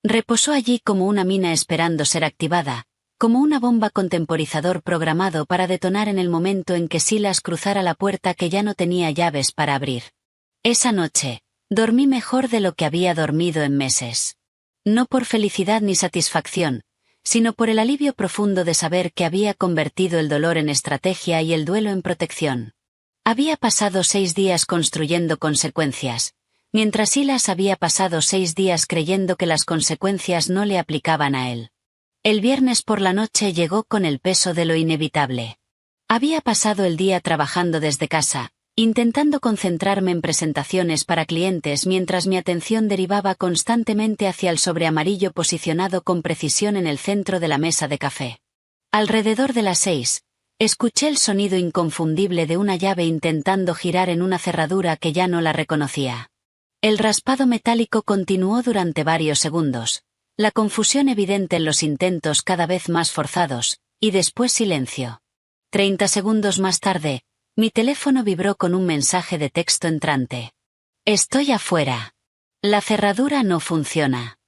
Reposó allí como una mina esperando ser activada, como una bomba con temporizador programado para detonar en el momento en que Silas cruzara la puerta que ya no tenía llaves para abrir. Esa noche, dormí mejor de lo que había dormido en meses. No por felicidad ni satisfacción, sino por el alivio profundo de saber que había convertido el dolor en estrategia y el duelo en protección. Había pasado 6 días construyendo consecuencias, mientras Silas había pasado 6 días creyendo que las consecuencias no le aplicaban a él. El viernes por la noche llegó con el peso de lo inevitable. Había pasado el día trabajando desde casa, intentando concentrarme en presentaciones para clientes mientras mi atención derivaba constantemente hacia el sobre amarillo posicionado con precisión en el centro de la mesa de café. Alrededor de las 6, escuché el sonido inconfundible de una llave intentando girar en una cerradura que ya no la reconocía. El raspado metálico continuó durante varios segundos, la confusión evidente en los intentos cada vez más forzados, y después silencio. 30 segundos más tarde, mi teléfono vibró con un mensaje de texto entrante. Estoy afuera. La cerradura no funciona.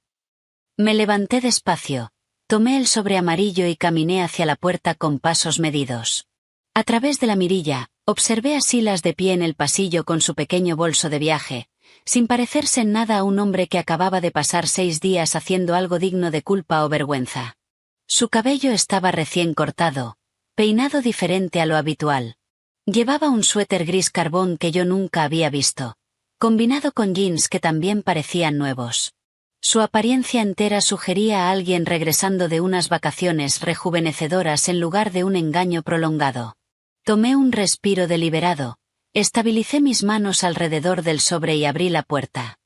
Me levanté despacio, tomé el sobre amarillo y caminé hacia la puerta con pasos medidos. A través de la mirilla, observé a Silas de pie en el pasillo con su pequeño bolso de viaje, sin parecerse en nada a un hombre que acababa de pasar 6 días haciendo algo digno de culpa o vergüenza. Su cabello estaba recién cortado, peinado diferente a lo habitual. Llevaba un suéter gris carbón que yo nunca había visto, combinado con jeans que también parecían nuevos. Su apariencia entera sugería a alguien regresando de unas vacaciones rejuvenecedoras en lugar de un engaño prolongado. Tomé un respiro deliberado, estabilicé mis manos alrededor del sobre y abrí la puerta.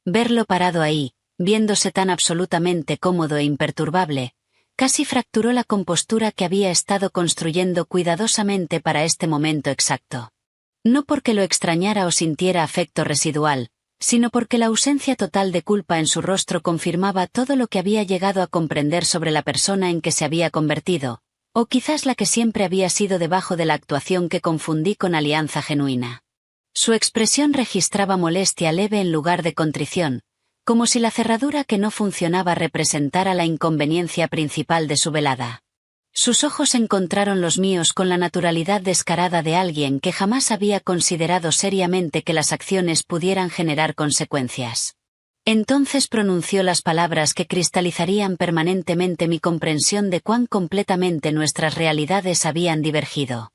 Verlo parado ahí, viéndose tan absolutamente cómodo e imperturbable, casi fracturó la compostura que había estado construyendo cuidadosamente para este momento exacto. No porque lo extrañara o sintiera afecto residual, sino porque la ausencia total de culpa en su rostro confirmaba todo lo que había llegado a comprender sobre la persona en que se había convertido, o quizás la que siempre había sido debajo de la actuación que confundí con alianza genuina. Su expresión registraba molestia leve en lugar de contrición, como si la cerradura que no funcionaba representara la inconveniencia principal de su velada. Sus ojos encontraron los míos con la naturalidad descarada de alguien que jamás había considerado seriamente que las acciones pudieran generar consecuencias. Entonces pronunció las palabras que cristalizarían permanentemente mi comprensión de cuán completamente nuestras realidades habían divergido.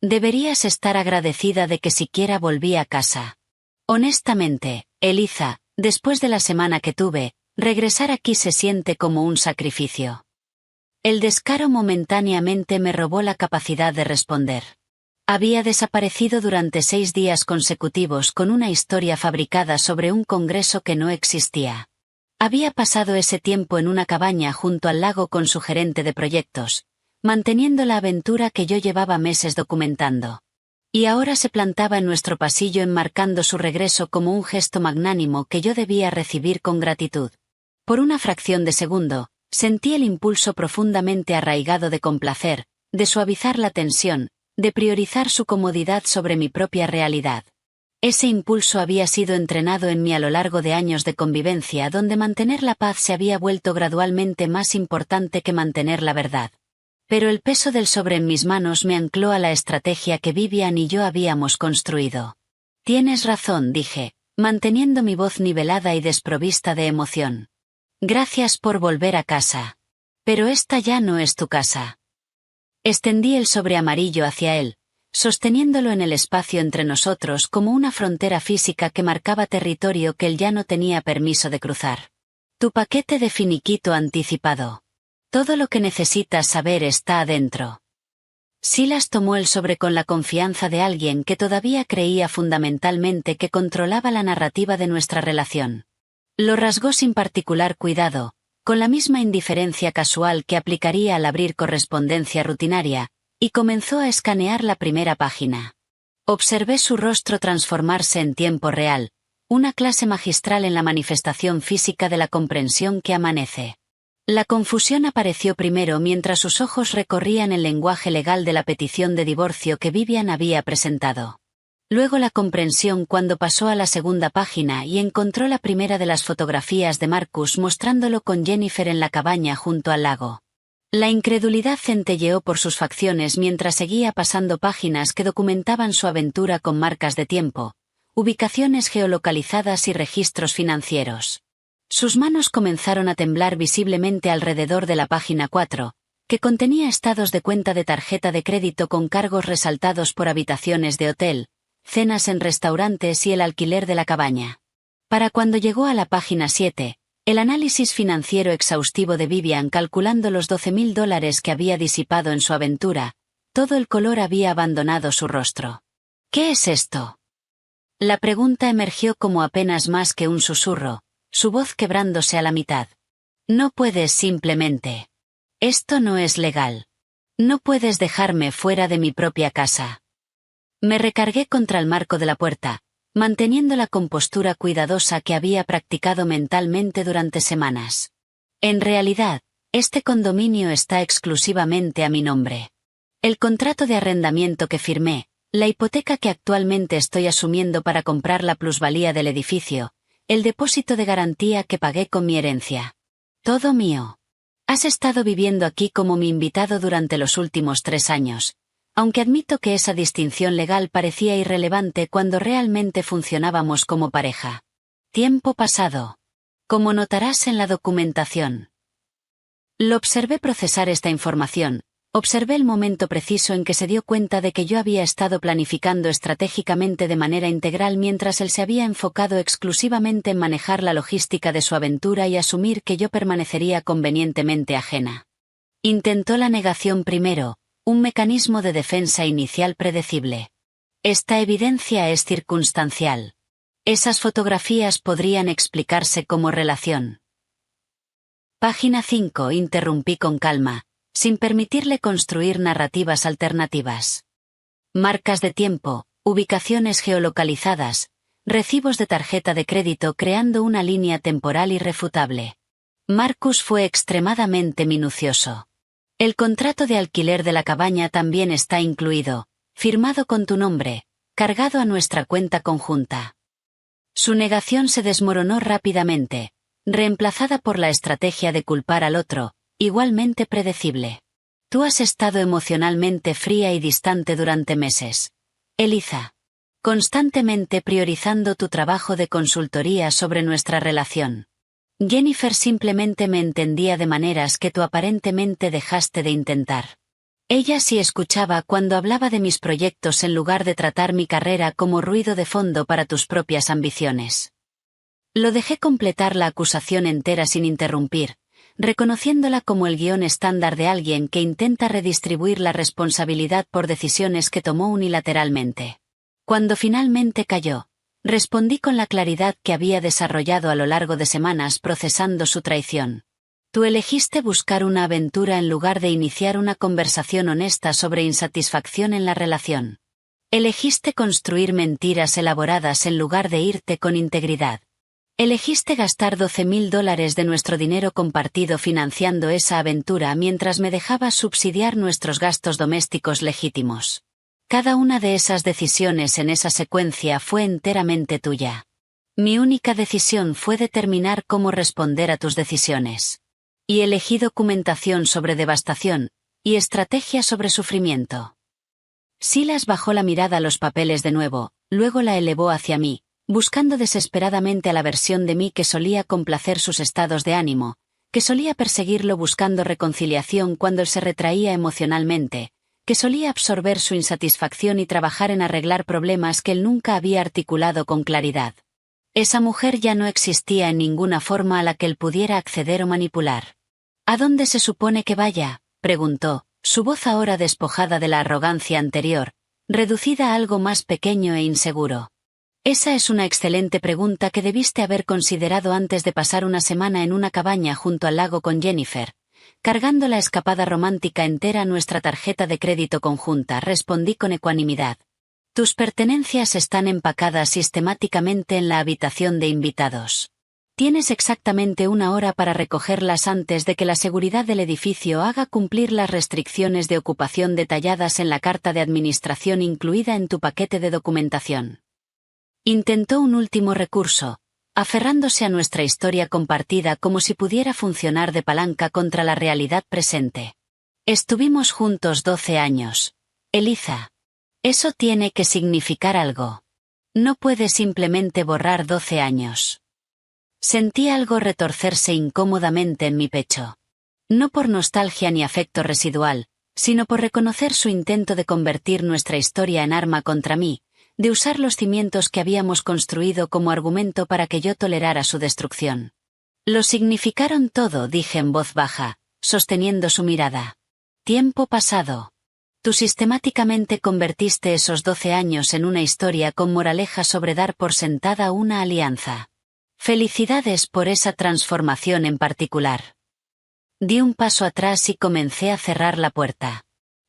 Deberías estar agradecida de que siquiera volví a casa. Honestamente, Eliza, después de la semana que tuve, regresar aquí se siente como un sacrificio. El descaro momentáneamente me robó la capacidad de responder. Había desaparecido durante 6 días consecutivos con una historia fabricada sobre un congreso que no existía. Había pasado ese tiempo en una cabaña junto al lago con su gerente de proyectos, manteniendo la aventura que yo llevaba meses documentando. Y ahora se plantaba en nuestro pasillo enmarcando su regreso como un gesto magnánimo que yo debía recibir con gratitud. Por una fracción de segundo, sentí el impulso profundamente arraigado de complacer, de suavizar la tensión, de priorizar su comodidad sobre mi propia realidad. Ese impulso había sido entrenado en mí a lo largo de años de convivencia donde mantener la paz se había vuelto gradualmente más importante que mantener la verdad. Pero el peso del sobre en mis manos me ancló a la estrategia que Vivian y yo habíamos construido. Tienes razón, dije, manteniendo mi voz nivelada y desprovista de emoción. Gracias por volver a casa. Pero esta ya no es tu casa. Extendí el sobre amarillo hacia él, sosteniéndolo en el espacio entre nosotros como una frontera física que marcaba territorio que él ya no tenía permiso de cruzar. Tu paquete de finiquito anticipado. Todo lo que necesitas saber está adentro. Silas tomó el sobre con la confianza de alguien que todavía creía fundamentalmente que controlaba la narrativa de nuestra relación. Lo rasgó sin particular cuidado, con la misma indiferencia casual que aplicaría al abrir correspondencia rutinaria, y comenzó a escanear la primera página. Observé su rostro transformarse en tiempo real, una clase magistral en la manifestación física de la comprensión que amanece. La confusión apareció primero mientras sus ojos recorrían el lenguaje legal de la petición de divorcio que Vivian había presentado. Luego la comprensión cuando pasó a la segunda página y encontró la primera de las fotografías de Marcus mostrándolo con Jennifer en la cabaña junto al lago. La incredulidad centelleó por sus facciones mientras seguía pasando páginas que documentaban su aventura con marcas de tiempo, ubicaciones geolocalizadas y registros financieros. Sus manos comenzaron a temblar visiblemente alrededor de la página 4, que contenía estados de cuenta de tarjeta de crédito con cargos resaltados por habitaciones de hotel, cenas en restaurantes y el alquiler de la cabaña. Para cuando llegó a la página 7, el análisis financiero exhaustivo de Vivian calculando los $12,000 que había disipado en su aventura, todo el color había abandonado su rostro. ¿Qué es esto? La pregunta emergió como apenas más que un susurro, su voz quebrándose a la mitad. No puedes simplemente. Esto no es legal. No puedes dejarme fuera de mi propia casa. Me recargué contra el marco de la puerta, manteniendo la compostura cuidadosa que había practicado mentalmente durante semanas. En realidad, este condominio está exclusivamente a mi nombre. El contrato de arrendamiento que firmé, la hipoteca que actualmente estoy asumiendo para comprar la plusvalía del edificio, el depósito de garantía que pagué con mi herencia. Todo mío. Has estado viviendo aquí como mi invitado durante los últimos 3 años. Aunque admito que esa distinción legal parecía irrelevante cuando realmente funcionábamos como pareja. Tiempo pasado. Como notarás en la documentación. Lo observé procesar esta información, Observé el momento preciso en que se dio cuenta de que yo había estado planificando estratégicamente de manera integral mientras él se había enfocado exclusivamente en manejar la logística de su aventura y asumir que yo permanecería convenientemente ajena. Intentó la negación primero, un mecanismo de defensa inicial predecible. Esta evidencia es circunstancial. Esas fotografías podrían explicarse como relación. Página 5. Interrumpí con calma, sin permitirle construir narrativas alternativas. Marcas de tiempo, ubicaciones geolocalizadas, recibos de tarjeta de crédito creando una línea temporal irrefutable. Marcus fue extremadamente minucioso. El contrato de alquiler de la cabaña también está incluido, firmado con tu nombre, cargado a nuestra cuenta conjunta. Su negación se desmoronó rápidamente, reemplazada por la estrategia de culpar al otro, igualmente predecible. Tú has estado emocionalmente fría y distante durante meses, Eliza. Constantemente priorizando tu trabajo de consultoría sobre nuestra relación. Jennifer simplemente me entendía de maneras que tú aparentemente dejaste de intentar. Ella sí escuchaba cuando hablaba de mis proyectos en lugar de tratar mi carrera como ruido de fondo para tus propias ambiciones. Lo dejé completar la acusación entera sin interrumpir, reconociéndola como el guión estándar de alguien que intenta redistribuir la responsabilidad por decisiones que tomó unilateralmente. Cuando finalmente cayó, respondí con la claridad que había desarrollado a lo largo de semanas procesando su traición. Tú elegiste buscar una aventura en lugar de iniciar una conversación honesta sobre insatisfacción en la relación. Elegiste construir mentiras elaboradas en lugar de irte con integridad. Elegiste gastar $12,000 de nuestro dinero compartido financiando esa aventura mientras me dejabas subsidiar nuestros gastos domésticos legítimos. Cada una de esas decisiones en esa secuencia fue enteramente tuya. Mi única decisión fue determinar cómo responder a tus decisiones. Y elegí documentación sobre devastación, y estrategia sobre sufrimiento. Silas bajó la mirada a los papeles de nuevo, luego la elevó hacia mí, buscando desesperadamente a la versión de mí que solía complacer sus estados de ánimo, que solía perseguirlo buscando reconciliación cuando él se retraía emocionalmente, que solía absorber su insatisfacción y trabajar en arreglar problemas que él nunca había articulado con claridad. Esa mujer ya no existía en ninguna forma a la que él pudiera acceder o manipular. ¿A dónde se supone que vaya?, preguntó, su voz ahora despojada de la arrogancia anterior, reducida a algo más pequeño e inseguro. Esa es una excelente pregunta que debiste haber considerado antes de pasar una semana en una cabaña junto al lago con Jennifer, cargando la escapada romántica entera a nuestra tarjeta de crédito conjunta, respondí con ecuanimidad. Tus pertenencias están empacadas sistemáticamente en la habitación de invitados. Tienes exactamente 1 hora para recogerlas antes de que la seguridad del edificio haga cumplir las restricciones de ocupación detalladas en la carta de administración incluida en tu paquete de documentación. Intentó un último recurso, aferrándose a nuestra historia compartida como si pudiera funcionar de palanca contra la realidad presente. Estuvimos juntos 12 años, Eliza. Eso tiene que significar algo. No puedes simplemente borrar 12 años. Sentí algo retorcerse incómodamente en mi pecho. No por nostalgia ni afecto residual, sino por reconocer su intento de convertir nuestra historia en arma contra mí, de usar los cimientos que habíamos construido como argumento para que yo tolerara su destrucción. Lo significaron todo, dije en voz baja, sosteniendo su mirada. Tiempo pasado. Tú sistemáticamente convertiste esos 12 años en una historia con moraleja sobre dar por sentada una alianza. Felicidades por esa transformación en particular. Di un paso atrás y comencé a cerrar la puerta.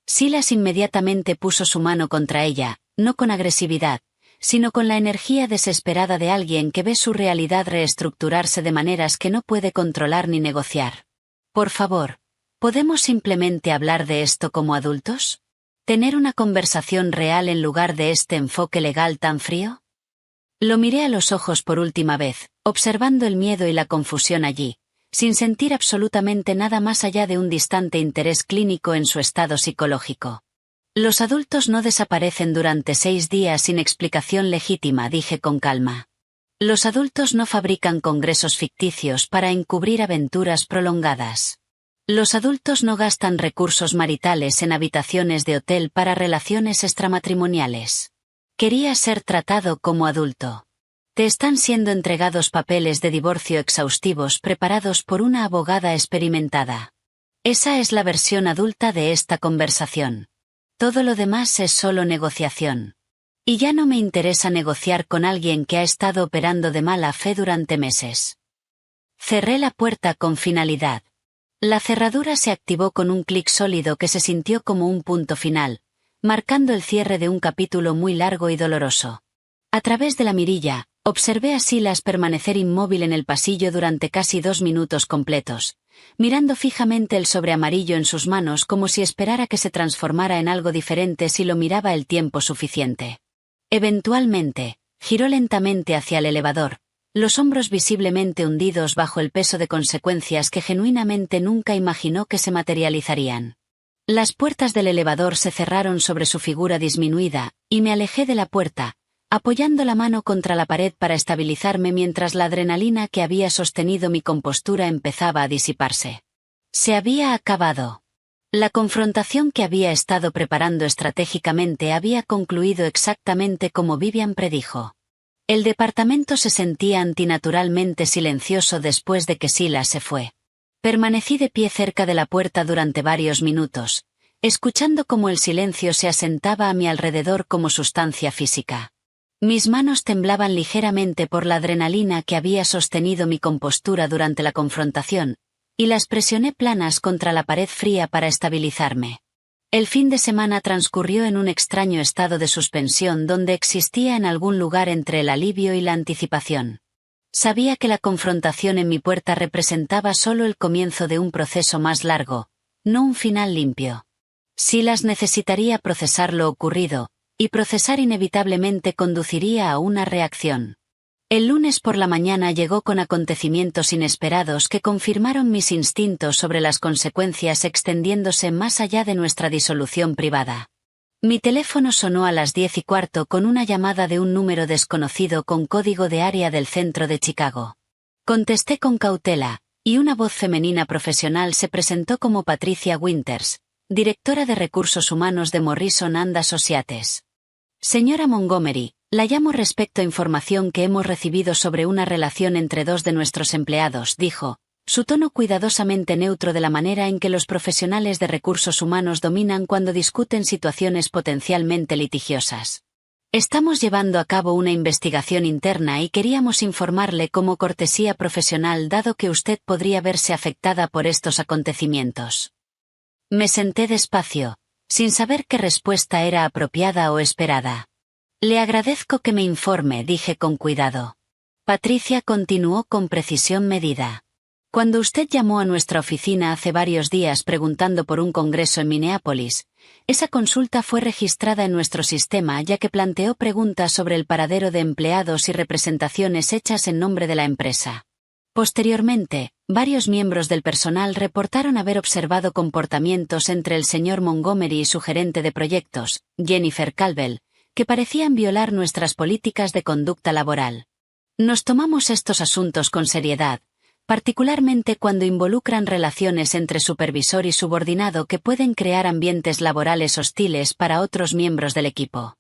Silas inmediatamente puso su mano contra ella, no con agresividad, sino con la energía desesperada de alguien que ve su realidad reestructurarse de maneras que no puede controlar ni negociar. Por favor, ¿podemos simplemente hablar de esto como adultos? ¿Tener una conversación real en lugar de este enfoque legal tan frío? Lo miré a los ojos por última vez, observando el miedo y la confusión allí, sin sentir absolutamente nada más allá de un distante interés clínico en su estado psicológico. Los adultos no desaparecen durante 6 días sin explicación legítima, dije con calma. Los adultos no fabrican congresos ficticios para encubrir aventuras prolongadas. Los adultos no gastan recursos maritales en habitaciones de hotel para relaciones extramatrimoniales. Quería ser tratado como adulto. Te están siendo entregados papeles de divorcio exhaustivos preparados por una abogada experimentada. Esa es la versión adulta de esta conversación. Todo lo demás es solo negociación. Y ya no me interesa negociar con alguien que ha estado operando de mala fe durante meses. Cerré la puerta con finalidad. La cerradura se activó con un clic sólido que se sintió como un punto final, marcando el cierre de un capítulo muy largo y doloroso. A través de la mirilla, observé a Silas permanecer inmóvil en el pasillo durante casi 2 minutos completos, mirando fijamente el sobre amarillo en sus manos como si esperara que se transformara en algo diferente si lo miraba el tiempo suficiente. Eventualmente, giró lentamente hacia el elevador, los hombros visiblemente hundidos bajo el peso de consecuencias que genuinamente nunca imaginó que se materializarían. Las puertas del elevador se cerraron sobre su figura disminuida, y me alejé de la puerta, apoyando la mano contra la pared para estabilizarme mientras la adrenalina que había sostenido mi compostura empezaba a disiparse. Se había acabado. La confrontación que había estado preparando estratégicamente había concluido exactamente como Vivian predijo. El departamento se sentía antinaturalmente silencioso después de que Silas se fue. Permanecí de pie cerca de la puerta durante varios minutos, escuchando cómo el silencio se asentaba a mi alrededor como sustancia física. Mis manos temblaban ligeramente por la adrenalina que había sostenido mi compostura durante la confrontación, y las presioné planas contra la pared fría para estabilizarme. El fin de semana transcurrió en un extraño estado de suspensión donde existía en algún lugar entre el alivio y la anticipación. Sabía que la confrontación en mi puerta representaba solo el comienzo de un proceso más largo, no un final limpio. Silas necesitaría procesar lo ocurrido, y procesar inevitablemente conduciría a una reacción. El lunes por la mañana llegó con acontecimientos inesperados que confirmaron mis instintos sobre las consecuencias extendiéndose más allá de nuestra disolución privada. Mi teléfono sonó a las 10:15 con una llamada de un número desconocido con código de área del centro de Chicago. Contesté con cautela, y una voz femenina profesional se presentó como Patricia Winters, directora de recursos humanos de Morrison & Associates. Señora Montgomery, la llamo respecto a información que hemos recibido sobre una relación entre 2 de nuestros empleados, dijo, su tono cuidadosamente neutro de la manera en que los profesionales de recursos humanos dominan cuando discuten situaciones potencialmente litigiosas. Estamos llevando a cabo una investigación interna y queríamos informarle como cortesía profesional dado que usted podría verse afectada por estos acontecimientos. Me senté despacio, sin saber qué respuesta era apropiada o esperada. Le agradezco que me informe, dije con cuidado. Patricia continuó con precisión medida. Cuando usted llamó a nuestra oficina hace varios días preguntando por un congreso en Minneapolis, esa consulta fue registrada en nuestro sistema ya que planteó preguntas sobre el paradero de empleados y representaciones hechas en nombre de la empresa. Posteriormente, varios miembros del personal reportaron haber observado comportamientos entre el señor Montgomery y su gerente de proyectos, Jennifer Calvel, que parecían violar nuestras políticas de conducta laboral. Nos tomamos estos asuntos con seriedad, particularmente cuando involucran relaciones entre supervisor y subordinado que pueden crear ambientes laborales hostiles para otros miembros del equipo.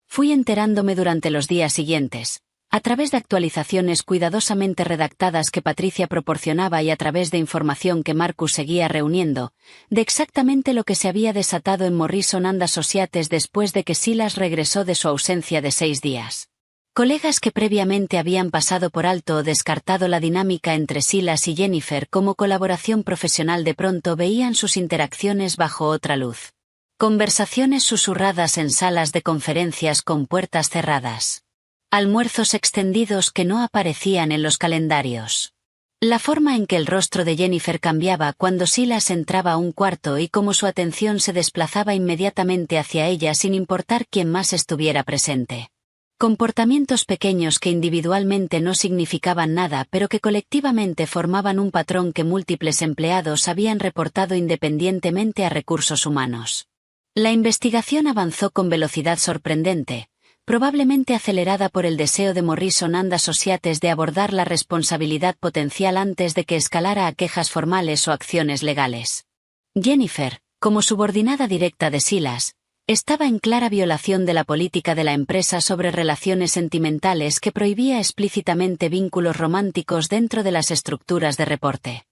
Fui enterándome durante los días siguientes, a través de actualizaciones cuidadosamente redactadas que Patricia proporcionaba y a través de información que Marcus seguía reuniendo, de exactamente lo que se había desatado en Morrison & Associates después de que Silas regresó de su ausencia de 6 días. Colegas que previamente habían pasado por alto o descartado la dinámica entre Silas y Jennifer como colaboración profesional de pronto veían sus interacciones bajo otra luz. Conversaciones susurradas en salas de conferencias con puertas cerradas. Almuerzos extendidos que no aparecían en los calendarios. La forma en que el rostro de Jennifer cambiaba cuando Silas entraba a un cuarto y cómo su atención se desplazaba inmediatamente hacia ella sin importar quién más estuviera presente. Comportamientos pequeños que individualmente no significaban nada pero que colectivamente formaban un patrón que múltiples empleados habían reportado independientemente a recursos humanos. La investigación avanzó con velocidad sorprendente, probablemente acelerada por el deseo de Morrison and Associates de abordar la responsabilidad potencial antes de que escalara a quejas formales o acciones legales. Jennifer, como subordinada directa de Silas, estaba en clara violación de la política de la empresa sobre relaciones sentimentales que prohibía explícitamente vínculos románticos dentro de las estructuras de reporte.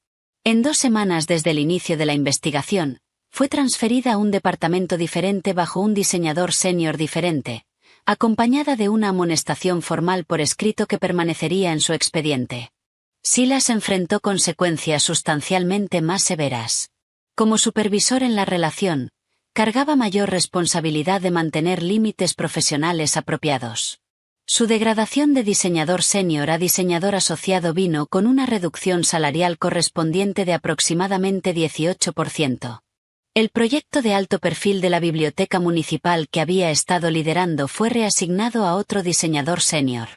En 2 semanas desde el inicio de la investigación, fue transferida a un departamento diferente bajo un diseñador senior diferente, acompañada de una amonestación formal por escrito que permanecería en su expediente. Silas enfrentó consecuencias sustancialmente más severas. Como supervisor en la relación, cargaba mayor responsabilidad de mantener límites profesionales apropiados. Su degradación de diseñador senior a diseñador asociado vino con una reducción salarial correspondiente de aproximadamente 18%. El proyecto de alto perfil de la biblioteca municipal que había estado liderando fue reasignado a otro diseñador senior.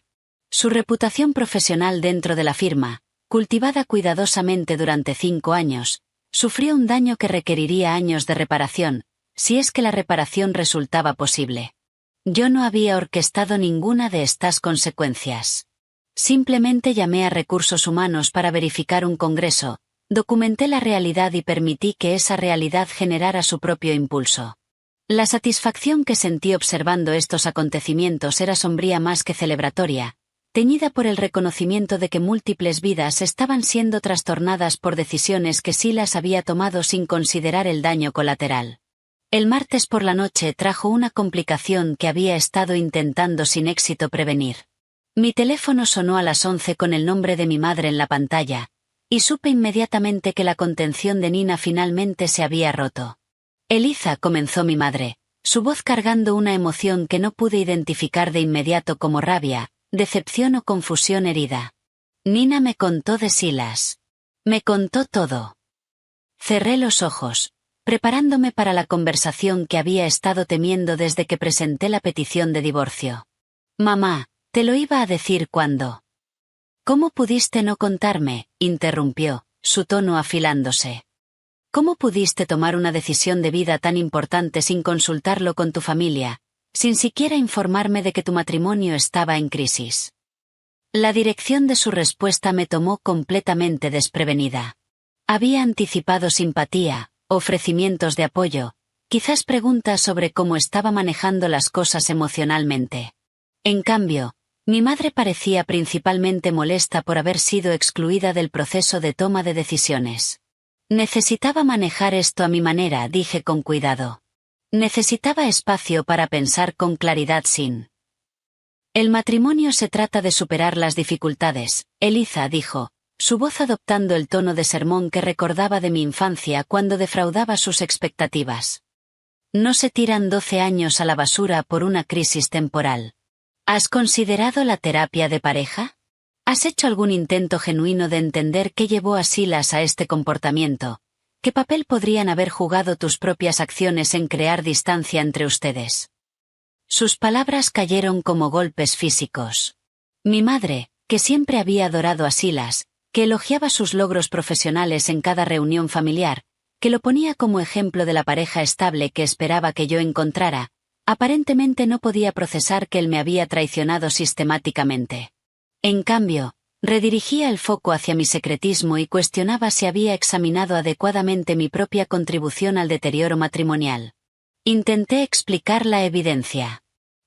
Su reputación profesional dentro de la firma, cultivada cuidadosamente durante 5 años, sufrió un daño que requeriría años de reparación, si es que la reparación resultaba posible. Yo no había orquestado ninguna de estas consecuencias. Simplemente llamé a recursos humanos para verificar un congreso, documenté la realidad y permití que esa realidad generara su propio impulso. La satisfacción que sentí observando estos acontecimientos era sombría más que celebratoria, teñida por el reconocimiento de que múltiples vidas estaban siendo trastornadas por decisiones que Silas había tomado sin considerar el daño colateral. El martes por la noche trajo una complicación que había estado intentando sin éxito prevenir. Mi teléfono sonó a las 11 con el nombre de mi madre en la pantalla, y supe inmediatamente que la contención de Nina finalmente se había roto. Eliza, comenzó mi madre, su voz cargando una emoción que no pude identificar de inmediato como rabia, decepción o confusión herida. Nina me contó de Silas. Me contó todo. Cerré los ojos, preparándome para la conversación que había estado temiendo desde que presenté la petición de divorcio. Mamá, te lo iba a decir cuando. ¿Cómo pudiste no contarme?, interrumpió, su tono afilándose. ¿Cómo pudiste tomar una decisión de vida tan importante sin consultarlo con tu familia, sin siquiera informarme de que tu matrimonio estaba en crisis? La dirección de su respuesta me tomó completamente desprevenida. Había anticipado simpatía, ofrecimientos de apoyo, quizás preguntas sobre cómo estaba manejando las cosas emocionalmente. En cambio, mi madre parecía principalmente molesta por haber sido excluida del proceso de toma de decisiones. Necesitaba manejar esto a mi manera, dije con cuidado. Necesitaba espacio para pensar con claridad sin. El matrimonio se trata de superar las dificultades, Eliza dijo, su voz adoptando el tono de sermón que recordaba de mi infancia cuando defraudaba sus expectativas. No se tiran 12 años a la basura por una crisis temporal. ¿Has considerado la terapia de pareja? ¿Has hecho algún intento genuino de entender qué llevó a Silas a este comportamiento? ¿Qué papel podrían haber jugado tus propias acciones en crear distancia entre ustedes? Sus palabras cayeron como golpes físicos. Mi madre, que siempre había adorado a Silas, que elogiaba sus logros profesionales en cada reunión familiar, que lo ponía como ejemplo de la pareja estable que esperaba que yo encontrara, aparentemente no podía procesar que él me había traicionado sistemáticamente. En cambio, redirigía el foco hacia mi secretismo y cuestionaba si había examinado adecuadamente mi propia contribución al deterioro matrimonial. Intenté explicar la evidencia.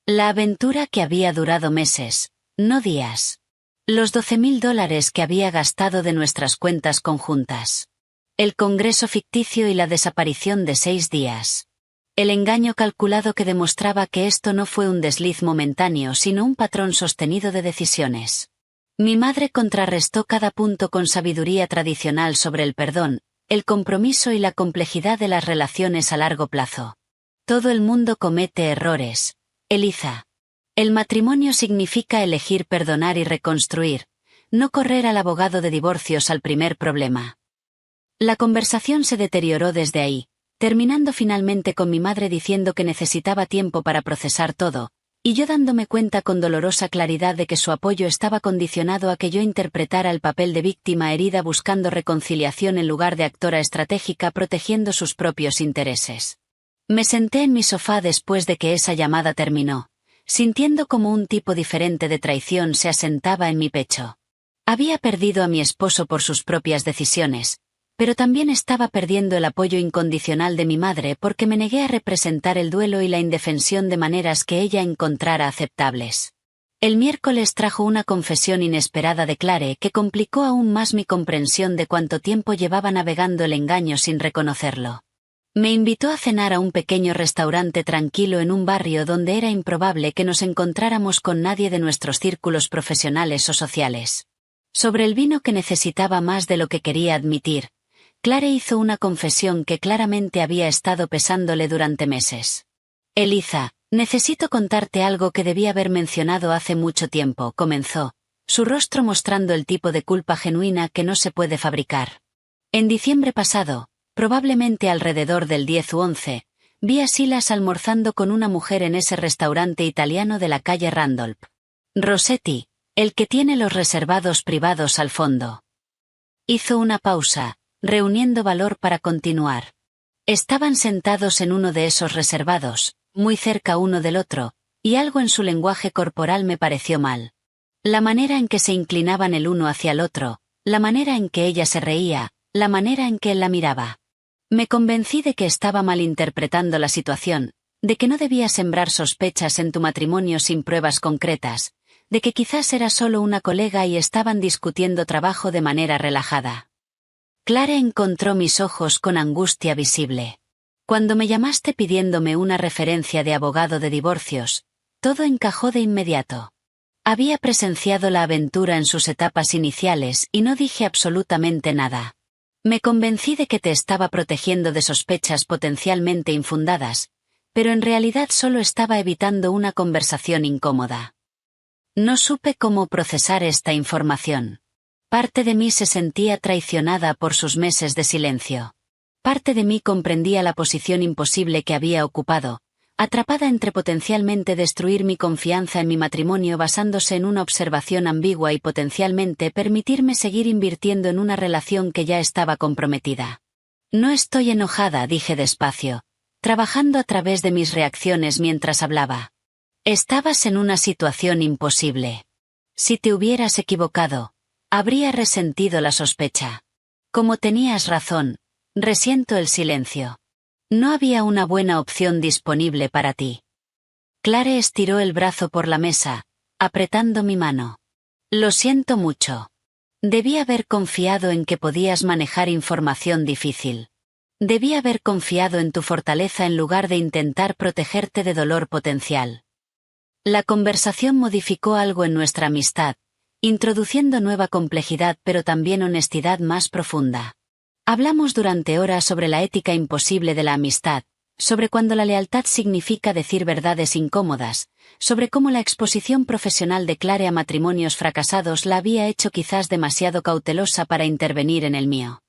La aventura que había durado meses, no días. Los $12,000 que había gastado de nuestras cuentas conjuntas. El congreso ficticio y la desaparición de 6 días. El engaño calculado que demostraba que esto no fue un desliz momentáneo sino un patrón sostenido de decisiones. Mi madre contrarrestó cada punto con sabiduría tradicional sobre el perdón, el compromiso y la complejidad de las relaciones a largo plazo. Todo el mundo comete errores, Eliza. El matrimonio significa elegir perdonar y reconstruir, no correr al abogado de divorcios al primer problema. La conversación se deterioró desde ahí, terminando finalmente con mi madre diciendo que necesitaba tiempo para procesar todo, y yo dándome cuenta con dolorosa claridad de que su apoyo estaba condicionado a que yo interpretara el papel de víctima herida buscando reconciliación en lugar de actora estratégica protegiendo sus propios intereses. Me senté en mi sofá después de que esa llamada terminó, sintiendo como un tipo diferente de traición se asentaba en mi pecho. Había perdido a mi esposo por sus propias decisiones, pero también estaba perdiendo el apoyo incondicional de mi madre porque me negué a representar el duelo y la indefensión de maneras que ella encontrara aceptables. El miércoles trajo una confesión inesperada de Clare que complicó aún más mi comprensión de cuánto tiempo llevaba navegando el engaño sin reconocerlo. Me invitó a cenar a un pequeño restaurante tranquilo en un barrio donde era improbable que nos encontráramos con nadie de nuestros círculos profesionales o sociales. Sobre el vino que necesitaba más de lo que quería admitir, Clare hizo una confesión que claramente había estado pesándole durante meses. Eliza, necesito contarte algo que debí haber mencionado hace mucho tiempo, comenzó, su rostro mostrando el tipo de culpa genuina que no se puede fabricar. En diciembre pasado, probablemente alrededor del 10 u 11, vi a Silas almorzando con una mujer en ese restaurante italiano de la calle Randolph. Rossetti, el que tiene los reservados privados al fondo. Hizo una pausa, reuniendo valor para continuar. Estaban sentados en uno de esos reservados, muy cerca uno del otro, y algo en su lenguaje corporal me pareció mal. La manera en que se inclinaban el uno hacia el otro, la manera en que ella se reía, la manera en que él la miraba. Me convencí de que estaba malinterpretando la situación, de que no debía sembrar sospechas en tu matrimonio sin pruebas concretas, de que quizás era solo una colega y estaban discutiendo trabajo de manera relajada. Clare encontró mis ojos con angustia visible. Cuando me llamaste pidiéndome una referencia de abogado de divorcios, todo encajó de inmediato. Había presenciado la aventura en sus etapas iniciales y no dije absolutamente nada. Me convencí de que te estaba protegiendo de sospechas potencialmente infundadas, pero en realidad solo estaba evitando una conversación incómoda. No supe cómo procesar esta información. Parte de mí se sentía traicionada por sus meses de silencio. Parte de mí comprendía la posición imposible que había ocupado, atrapada entre potencialmente destruir mi confianza en mi matrimonio basándose en una observación ambigua y potencialmente permitirme seguir invirtiendo en una relación que ya estaba comprometida. No estoy enojada, dije despacio, trabajando a través de mis reacciones mientras hablaba. Estabas en una situación imposible. Si te hubieras equivocado, habría resentido la sospecha. Como tenías razón, resiento el silencio. No había una buena opción disponible para ti. Clare estiró el brazo por la mesa, apretando mi mano. Lo siento mucho. Debí haber confiado en que podías manejar información difícil. Debí haber confiado en tu fortaleza en lugar de intentar protegerte de dolor potencial. La conversación modificó algo en nuestra amistad, introduciendo nueva complejidad pero también honestidad más profunda. Hablamos durante horas sobre la ética imposible de la amistad, sobre cuando la lealtad significa decir verdades incómodas, sobre cómo la exposición profesional de Clare a matrimonios fracasados la había hecho quizás demasiado cautelosa para intervenir en el mío.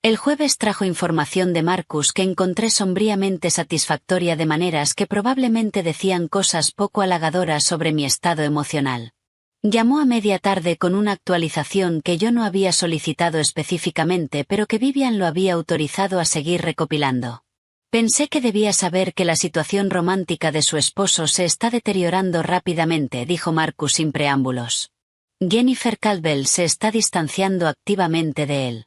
El jueves trajo información de Marcus que encontré sombríamente satisfactoria de maneras que probablemente decían cosas poco halagadoras sobre mi estado emocional. Llamó a media tarde con una actualización que yo no había solicitado específicamente pero que Vivian lo había autorizado a seguir recopilando. Pensé que debía saber que la situación romántica de su esposo se está deteriorando rápidamente, dijo Marcus sin preámbulos. Jennifer Caldwell se está distanciando activamente de él.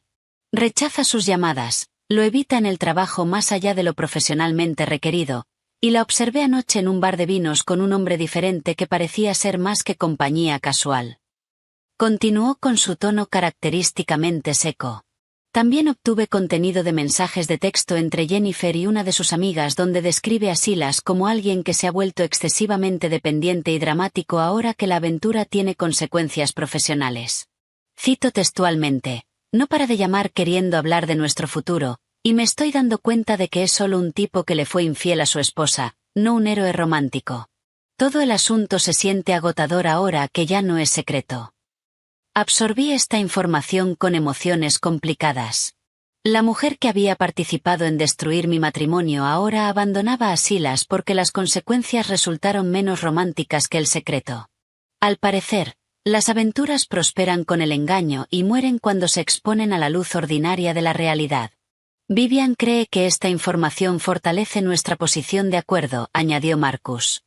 Rechaza sus llamadas, lo evita en el trabajo más allá de lo profesionalmente requerido, y la observé anoche en un bar de vinos con un hombre diferente que parecía ser más que compañía casual. Continuó con su tono característicamente seco. También obtuve contenido de mensajes de texto entre Jennifer y una de sus amigas donde describe a Silas como alguien que se ha vuelto excesivamente dependiente y dramático ahora que la aventura tiene consecuencias profesionales. Cito textualmente, no para de llamar queriendo hablar de nuestro futuro, y me estoy dando cuenta de que es solo un tipo que le fue infiel a su esposa, no un héroe romántico. Todo el asunto se siente agotador ahora que ya no es secreto. Absorbí esta información con emociones complicadas. La mujer que había participado en destruir mi matrimonio ahora abandonaba a Silas porque las consecuencias resultaron menos románticas que el secreto. Al parecer, las aventuras prosperan con el engaño y mueren cuando se exponen a la luz ordinaria de la realidad. Vivian cree que esta información fortalece nuestra posición de acuerdo, añadió Marcus.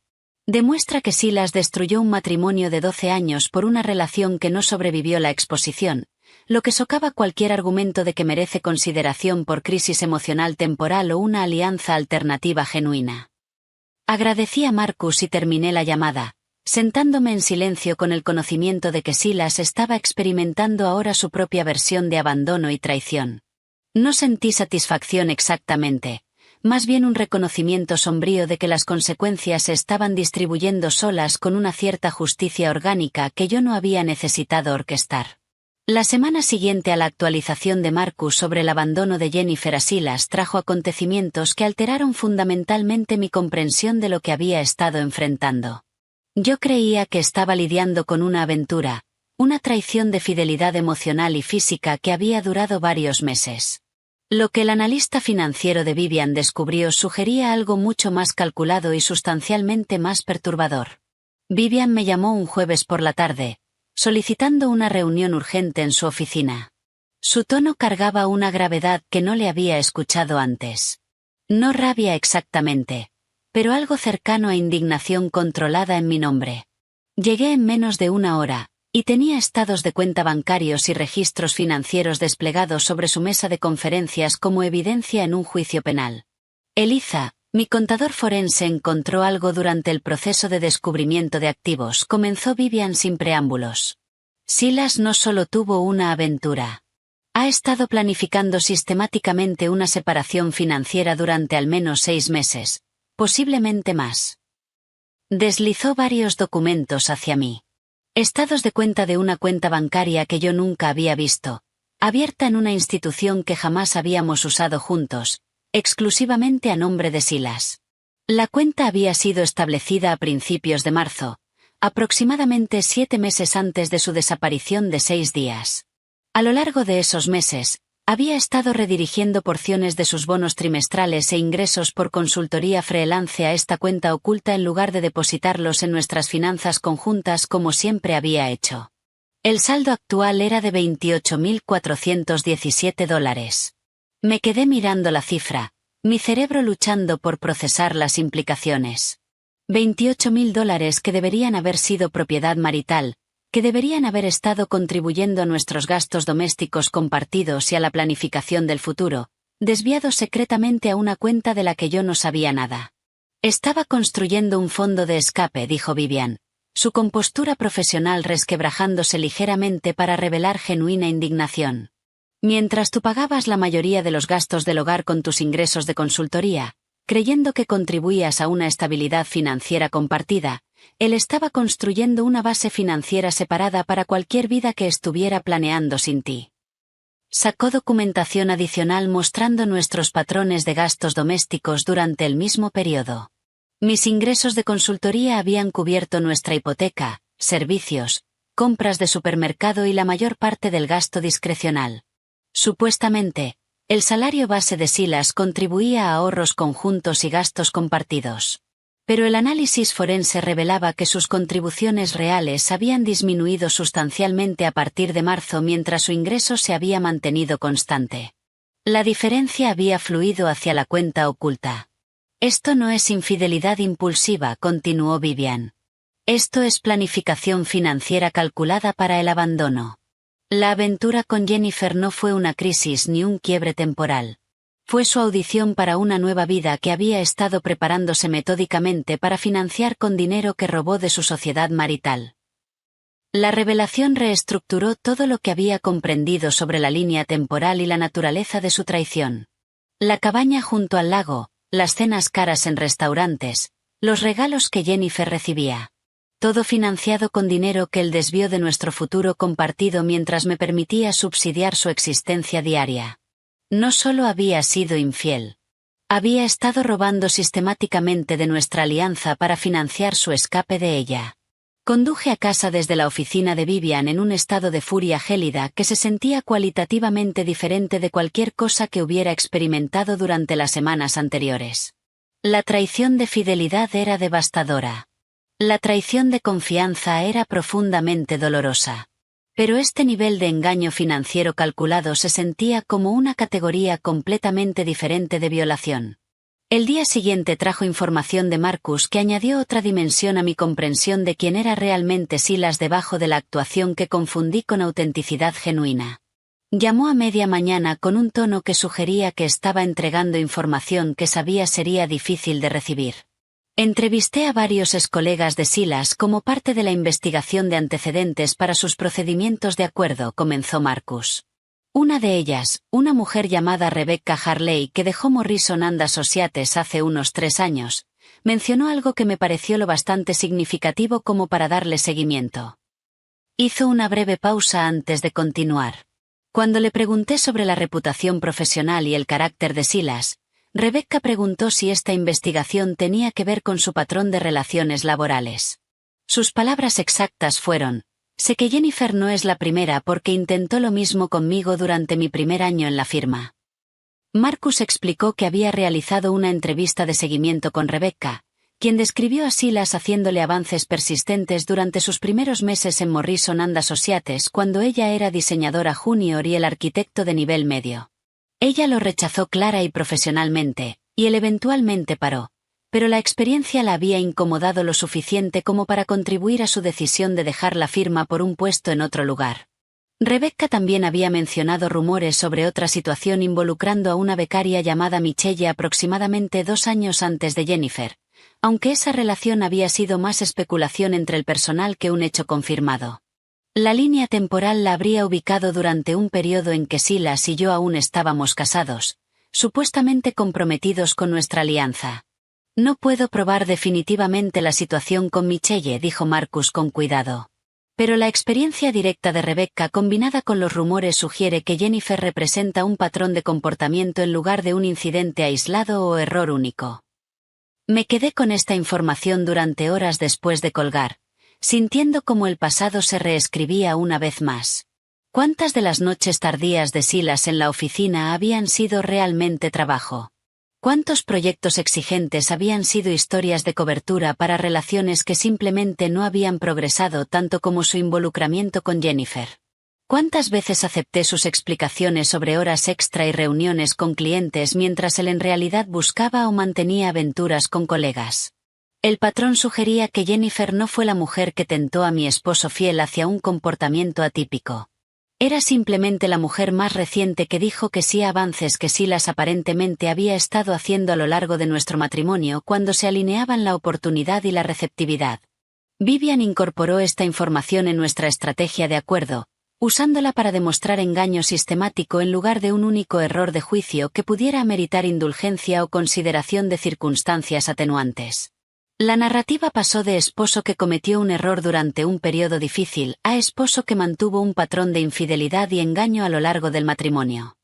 Demuestra que Silas destruyó un matrimonio de 12 años por una relación que no sobrevivió la exposición, lo que socava cualquier argumento de que merece consideración por crisis emocional temporal o una alianza alternativa genuina. Agradecí a Marcus y terminé la llamada, sentándome en silencio con el conocimiento de que Silas estaba experimentando ahora su propia versión de abandono y traición. No sentí satisfacción exactamente, más bien un reconocimiento sombrío de que las consecuencias se estaban distribuyendo solas con una cierta justicia orgánica que yo no había necesitado orquestar. La semana siguiente a la actualización de Marcus sobre el abandono de Jennifer a Silas trajo acontecimientos que alteraron fundamentalmente mi comprensión de lo que había estado enfrentando. Yo creía que estaba lidiando con una aventura, una traición de fidelidad emocional y física que había durado varios meses. Lo que el analista financiero de Vivian descubrió sugería algo mucho más calculado y sustancialmente más perturbador. Vivian me llamó un jueves por la tarde, solicitando una reunión urgente en su oficina. Su tono cargaba una gravedad que no le había escuchado antes. No rabia exactamente, pero algo cercano a indignación controlada en mi nombre. Llegué en menos de una hora, y tenía estados de cuenta bancarios y registros financieros desplegados sobre su mesa de conferencias como evidencia en un juicio penal. Eliza, mi contador forense encontró algo durante el proceso de descubrimiento de activos, comenzó Vivian sin preámbulos. Silas no solo tuvo una aventura. Ha estado planificando sistemáticamente una separación financiera durante al menos 6 meses, posiblemente más. Deslizó varios documentos hacia mí. Estados de cuenta de una cuenta bancaria que yo nunca había visto, abierta en una institución que jamás habíamos usado juntos, exclusivamente a nombre de Silas. La cuenta había sido establecida a principios de marzo, aproximadamente 7 meses antes de su desaparición de 6 días. A lo largo de esos meses, había estado redirigiendo porciones de sus bonos trimestrales e ingresos por consultoría freelance a esta cuenta oculta en lugar de depositarlos en nuestras finanzas conjuntas como siempre había hecho. El saldo actual era de $28.417. Me quedé mirando la cifra, mi cerebro luchando por procesar las implicaciones. $28.000 que deberían haber sido propiedad marital, que deberían haber estado contribuyendo a nuestros gastos domésticos compartidos y a la planificación del futuro, desviados secretamente a una cuenta de la que yo no sabía nada. Estaba construyendo un fondo de escape, dijo Vivian, su compostura profesional resquebrajándose ligeramente para revelar genuina indignación. Mientras tú pagabas la mayoría de los gastos del hogar con tus ingresos de consultoría, creyendo que contribuías a una estabilidad financiera compartida, él estaba construyendo una base financiera separada para cualquier vida que estuviera planeando sin ti. Sacó documentación adicional mostrando nuestros patrones de gastos domésticos durante el mismo periodo. Mis ingresos de consultoría habían cubierto nuestra hipoteca, servicios, compras de supermercado y la mayor parte del gasto discrecional. Supuestamente, el salario base de Silas contribuía a ahorros conjuntos y gastos compartidos. Pero el análisis forense revelaba que sus contribuciones reales habían disminuido sustancialmente a partir de marzo mientras su ingreso se había mantenido constante. La diferencia había fluido hacia la cuenta oculta. Esto no es infidelidad impulsiva, continuó Vivian. Esto es planificación financiera calculada para el abandono. La aventura con Jennifer no fue una crisis ni un quiebre temporal. Fue su audición para una nueva vida que había estado preparándose metódicamente para financiar con dinero que robó de su sociedad marital. La revelación reestructuró todo lo que había comprendido sobre la línea temporal y la naturaleza de su traición. La cabaña junto al lago, las cenas caras en restaurantes, los regalos que Jennifer recibía. Todo financiado con dinero que él desvió de nuestro futuro compartido mientras me permitía subsidiar su existencia diaria. No solo había sido infiel. Había estado robando sistemáticamente de nuestra alianza para financiar su escape de ella. Conduje a casa desde la oficina de Vivian en un estado de furia gélida que se sentía cualitativamente diferente de cualquier cosa que hubiera experimentado durante las semanas anteriores. La traición de fidelidad era devastadora. La traición de confianza era profundamente dolorosa. Pero este nivel de engaño financiero calculado se sentía como una categoría completamente diferente de violación. El día siguiente trajo información de Marcus que añadió otra dimensión a mi comprensión de quién era realmente Silas debajo de la actuación que confundí con autenticidad genuina. Llamó a media mañana con un tono que sugería que estaba entregando información que sabía sería difícil de recibir. Entrevisté a varios excolegas de Silas como parte de la investigación de antecedentes para sus procedimientos de acuerdo, comenzó Marcus. Una de ellas, una mujer llamada Rebecca Harley que dejó Morrison and Associates hace unos 3 años, mencionó algo que me pareció lo bastante significativo como para darle seguimiento. Hizo una breve pausa antes de continuar. Cuando le pregunté sobre la reputación profesional y el carácter de Silas, Rebecca preguntó si esta investigación tenía que ver con su patrón de relaciones laborales. Sus palabras exactas fueron: sé que Jennifer no es la primera porque intentó lo mismo conmigo durante mi primer año en la firma. Marcus explicó que había realizado una entrevista de seguimiento con Rebecca, quien describió a Silas haciéndole avances persistentes durante sus primeros meses en Morrison and Associates cuando ella era diseñadora junior y el arquitecto de nivel medio. Ella lo rechazó clara y profesionalmente, y él eventualmente paró, pero la experiencia la había incomodado lo suficiente como para contribuir a su decisión de dejar la firma por un puesto en otro lugar. Rebecca también había mencionado rumores sobre otra situación involucrando a una becaria llamada Michelle aproximadamente 2 años antes de Jennifer, aunque esa relación había sido más especulación entre el personal que un hecho confirmado. La línea temporal la habría ubicado durante un periodo en que Silas y yo aún estábamos casados, supuestamente comprometidos con nuestra alianza. No puedo probar definitivamente la situación con Michelle, dijo Marcus con cuidado. Pero la experiencia directa de Rebecca combinada con los rumores sugiere que Jennifer representa un patrón de comportamiento en lugar de un incidente aislado o error único. Me quedé con esta información durante horas después de colgar, sintiendo como el pasado se reescribía una vez más. ¿Cuántas de las noches tardías de Silas en la oficina habían sido realmente trabajo? ¿Cuántos proyectos exigentes habían sido historias de cobertura para relaciones que simplemente no habían progresado tanto como su involucramiento con Jennifer? ¿Cuántas veces acepté sus explicaciones sobre horas extra y reuniones con clientes mientras él en realidad buscaba o mantenía aventuras con colegas? El patrón sugería que Jennifer no fue la mujer que tentó a mi esposo fiel hacia un comportamiento atípico. Era simplemente la mujer más reciente que dijo que sí a avances que Silas aparentemente había estado haciendo a lo largo de nuestro matrimonio cuando se alineaban la oportunidad y la receptividad. Vivian incorporó esta información en nuestra estrategia de acuerdo, usándola para demostrar engaño sistemático en lugar de un único error de juicio que pudiera ameritar indulgencia o consideración de circunstancias atenuantes. La narrativa pasó de esposo que cometió un error durante un periodo difícil a esposo que mantuvo un patrón de infidelidad y engaño a lo largo del matrimonio.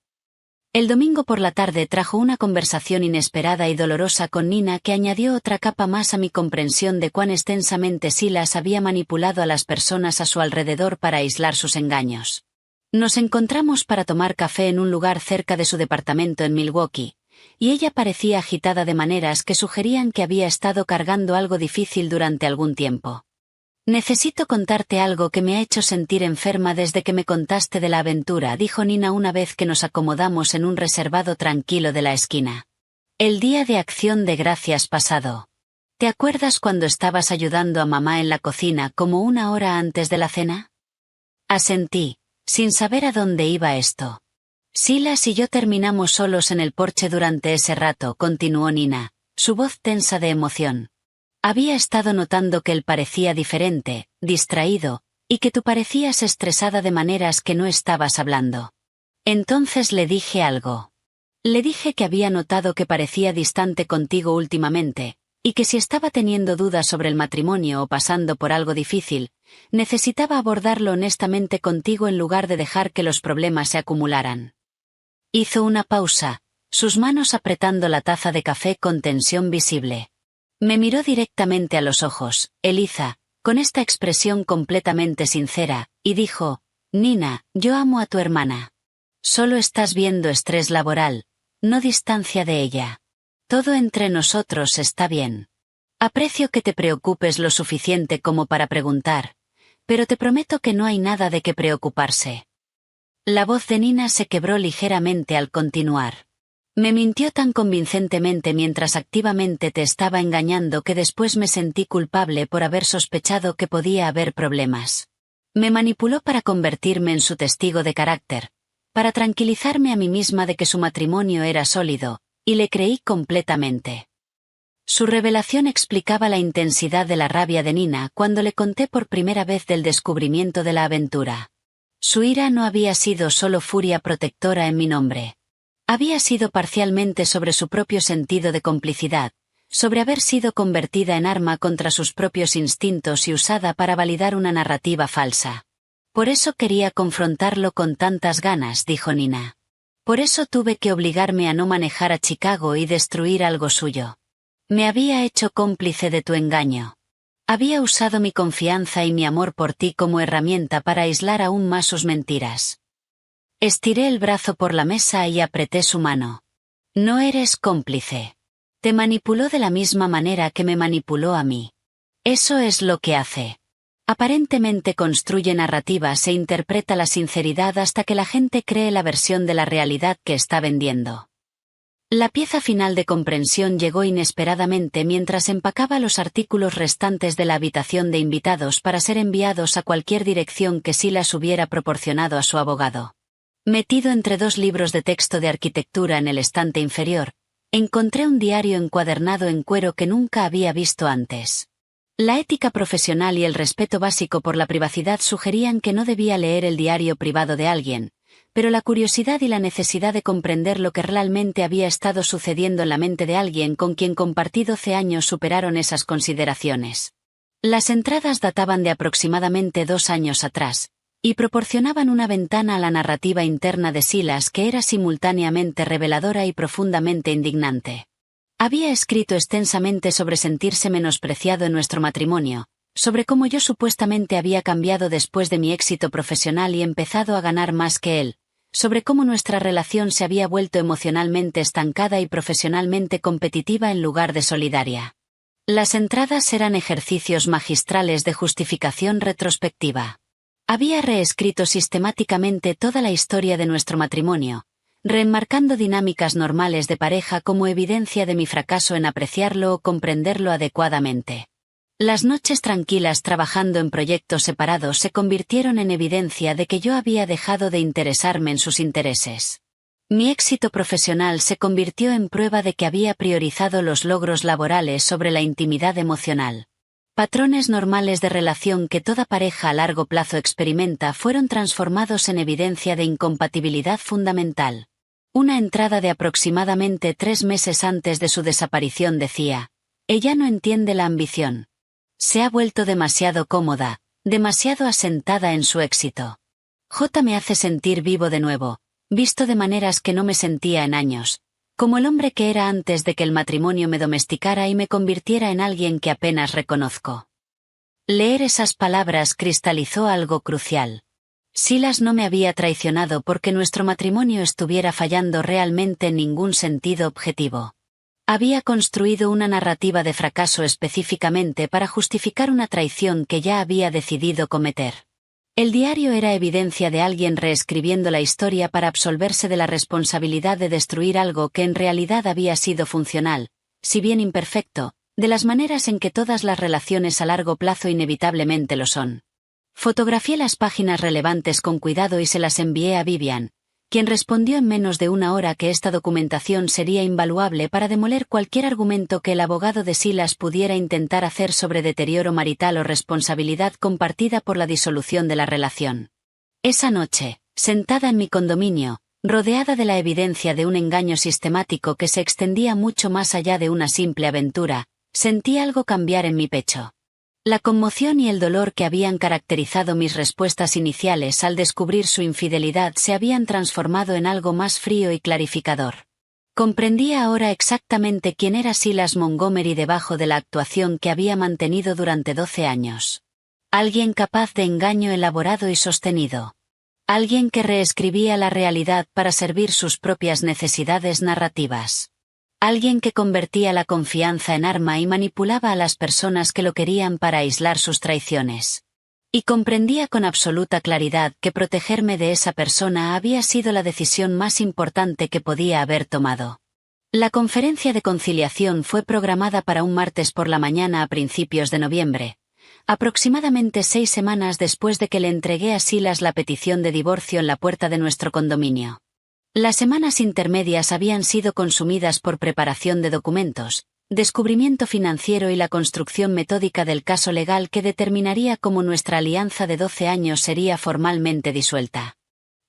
El domingo por la tarde trajo una conversación inesperada y dolorosa con Nina que añadió otra capa más a mi comprensión de cuán extensamente Silas había manipulado a las personas a su alrededor para aislar sus engaños. Nos encontramos para tomar café en un lugar cerca de su departamento en Milwaukee, y ella parecía agitada de maneras que sugerían que había estado cargando algo difícil durante algún tiempo. Necesito contarte algo que me ha hecho sentir enferma desde que me contaste de la aventura, dijo Nina una vez que nos acomodamos en un reservado tranquilo de la esquina. El día de Acción de Gracias pasado. ¿Te acuerdas cuando estabas ayudando a mamá en la cocina como 1 hora antes de la cena? Asentí, sin saber a dónde iba esto. Silas y yo terminamos solos en el porche durante ese rato, continuó Nina, su voz tensa de emoción. Había estado notando que él parecía diferente, distraído, y que tú parecías estresada de maneras que no estabas hablando. Entonces le dije algo. Le dije que había notado que parecía distante contigo últimamente, y que si estaba teniendo dudas sobre el matrimonio o pasando por algo difícil, necesitaba abordarlo honestamente contigo en lugar de dejar que los problemas se acumularan. Hizo una pausa, sus manos apretando la taza de café con tensión visible. Me miró directamente a los ojos, Eliza, con esta expresión completamente sincera, y dijo: Nina, yo amo a tu hermana. Solo estás viendo estrés laboral, no distancia de ella. Todo entre nosotros está bien. Aprecio que te preocupes lo suficiente como para preguntar, pero te prometo que no hay nada de qué preocuparse. La voz de Nina se quebró ligeramente al continuar. Me mintió tan convincentemente mientras activamente te estaba engañando que después me sentí culpable por haber sospechado que podía haber problemas. Me manipuló para convertirme en su testigo de carácter, para tranquilizarme a mí misma de que su matrimonio era sólido, y le creí completamente. Su revelación explicaba la intensidad de la rabia de Nina cuando le conté por primera vez del descubrimiento de la aventura. Su ira no había sido solo furia protectora en mi nombre. Había sido parcialmente sobre su propio sentido de complicidad, sobre haber sido convertida en arma contra sus propios instintos y usada para validar una narrativa falsa. Por eso quería confrontarlo con tantas ganas, dijo Nina. Por eso tuve que obligarme a no manejar a Chicago y destruir algo suyo. Me había hecho cómplice de tu engaño. Había usado mi confianza y mi amor por ti como herramienta para aislar aún más sus mentiras. Estiré el brazo por la mesa y apreté su mano. No eres cómplice. Te manipuló de la misma manera que me manipuló a mí. Eso es lo que hace. Aparentemente construye narrativas e interpreta la sinceridad hasta que la gente cree la versión de la realidad que está vendiendo. La pieza final de comprensión llegó inesperadamente mientras empacaba los artículos restantes de la habitación de invitados para ser enviados a cualquier dirección que Silas hubiera proporcionado a su abogado. Metido entre dos libros de texto de arquitectura en el estante inferior, encontré un diario encuadernado en cuero que nunca había visto antes. La ética profesional y el respeto básico por la privacidad sugerían que no debía leer el diario privado de alguien, pero la curiosidad y la necesidad de comprender lo que realmente había estado sucediendo en la mente de alguien con quien compartí 12 años superaron esas consideraciones. Las entradas databan de aproximadamente 2 años atrás, y proporcionaban una ventana a la narrativa interna de Silas que era simultáneamente reveladora y profundamente indignante. Había escrito extensamente sobre sentirse menospreciado en nuestro matrimonio, sobre cómo yo supuestamente había cambiado después de mi éxito profesional y empezado a ganar más que él, sobre cómo nuestra relación se había vuelto emocionalmente estancada y profesionalmente competitiva en lugar de solidaria. Las entradas eran ejercicios magistrales de justificación retrospectiva. Había reescrito sistemáticamente toda la historia de nuestro matrimonio, reenmarcando dinámicas normales de pareja como evidencia de mi fracaso en apreciarlo o comprenderlo adecuadamente. Las noches tranquilas trabajando en proyectos separados se convirtieron en evidencia de que yo había dejado de interesarme en sus intereses. Mi éxito profesional se convirtió en prueba de que había priorizado los logros laborales sobre la intimidad emocional. Patrones normales de relación que toda pareja a largo plazo experimenta fueron transformados en evidencia de incompatibilidad fundamental. Una entrada de aproximadamente 3 meses antes de su desaparición decía: ella no entiende la ambición. Se ha vuelto demasiado cómoda, demasiado asentada en su éxito. J me hace sentir vivo de nuevo, visto de maneras que no me sentía en años, como el hombre que era antes de que el matrimonio me domesticara y me convirtiera en alguien que apenas reconozco. Leer esas palabras cristalizó algo crucial. Silas no me había traicionado porque nuestro matrimonio estuviera fallando realmente en ningún sentido objetivo. Había construido una narrativa de fracaso específicamente para justificar una traición que ya había decidido cometer. El diario era evidencia de alguien reescribiendo la historia para absolverse de la responsabilidad de destruir algo que en realidad había sido funcional, si bien imperfecto, de las maneras en que todas las relaciones a largo plazo inevitablemente lo son. Fotografié las páginas relevantes con cuidado y se las envié a Vivian, quien respondió en menos de 1 hora que esta documentación sería invaluable para demoler cualquier argumento que el abogado de Silas pudiera intentar hacer sobre deterioro marital o responsabilidad compartida por la disolución de la relación. Esa noche, sentada en mi condominio, rodeada de la evidencia de un engaño sistemático que se extendía mucho más allá de una simple aventura, sentí algo cambiar en mi pecho. La conmoción y el dolor que habían caracterizado mis respuestas iniciales al descubrir su infidelidad se habían transformado en algo más frío y clarificador. Comprendía ahora exactamente quién era Silas Montgomery debajo de la actuación que había mantenido durante 12 años. Alguien capaz de engaño elaborado y sostenido. Alguien que reescribía la realidad para servir sus propias necesidades narrativas. Alguien que convertía la confianza en arma y manipulaba a las personas que lo querían para aislar sus traiciones. Y comprendía con absoluta claridad que protegerme de esa persona había sido la decisión más importante que podía haber tomado. La conferencia de conciliación fue programada para un martes por la mañana a principios de noviembre, aproximadamente 6 semanas después de que le entregué a Silas la petición de divorcio en la puerta de nuestro condominio. Las semanas intermedias habían sido consumidas por preparación de documentos, descubrimiento financiero y la construcción metódica del caso legal que determinaría cómo nuestra alianza de 12 años sería formalmente disuelta.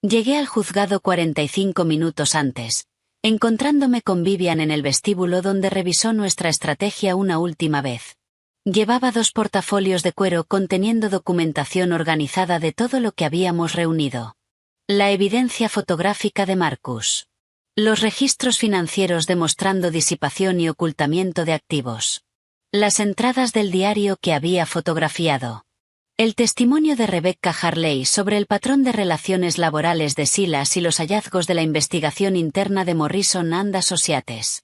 Llegué al juzgado 45 minutos antes, encontrándome con Vivian en el vestíbulo donde revisó nuestra estrategia una última vez. Llevaba 2 portafolios de cuero conteniendo documentación organizada de todo lo que habíamos reunido. La evidencia fotográfica de Marcus. Los registros financieros demostrando disipación y ocultamiento de activos. Las entradas del diario que había fotografiado. El testimonio de Rebecca Harley sobre el patrón de relaciones laborales de Silas y los hallazgos de la investigación interna de Morrison & Associates.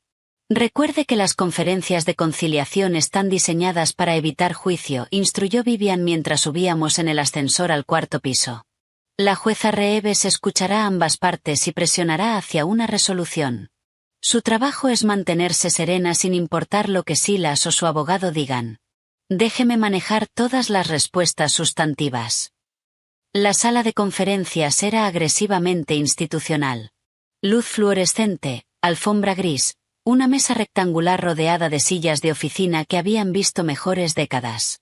Recuerde que las conferencias de conciliación están diseñadas para evitar juicio, instruyó Vivian mientras subíamos en el ascensor al 4º piso. La jueza Reeves escuchará ambas partes y presionará hacia una resolución. Su trabajo es mantenerse serena sin importar lo que Silas o su abogado digan. Déjeme manejar todas las respuestas sustantivas. La sala de conferencias era agresivamente institucional. Luz fluorescente, alfombra gris, una mesa rectangular rodeada de sillas de oficina que habían visto mejores décadas.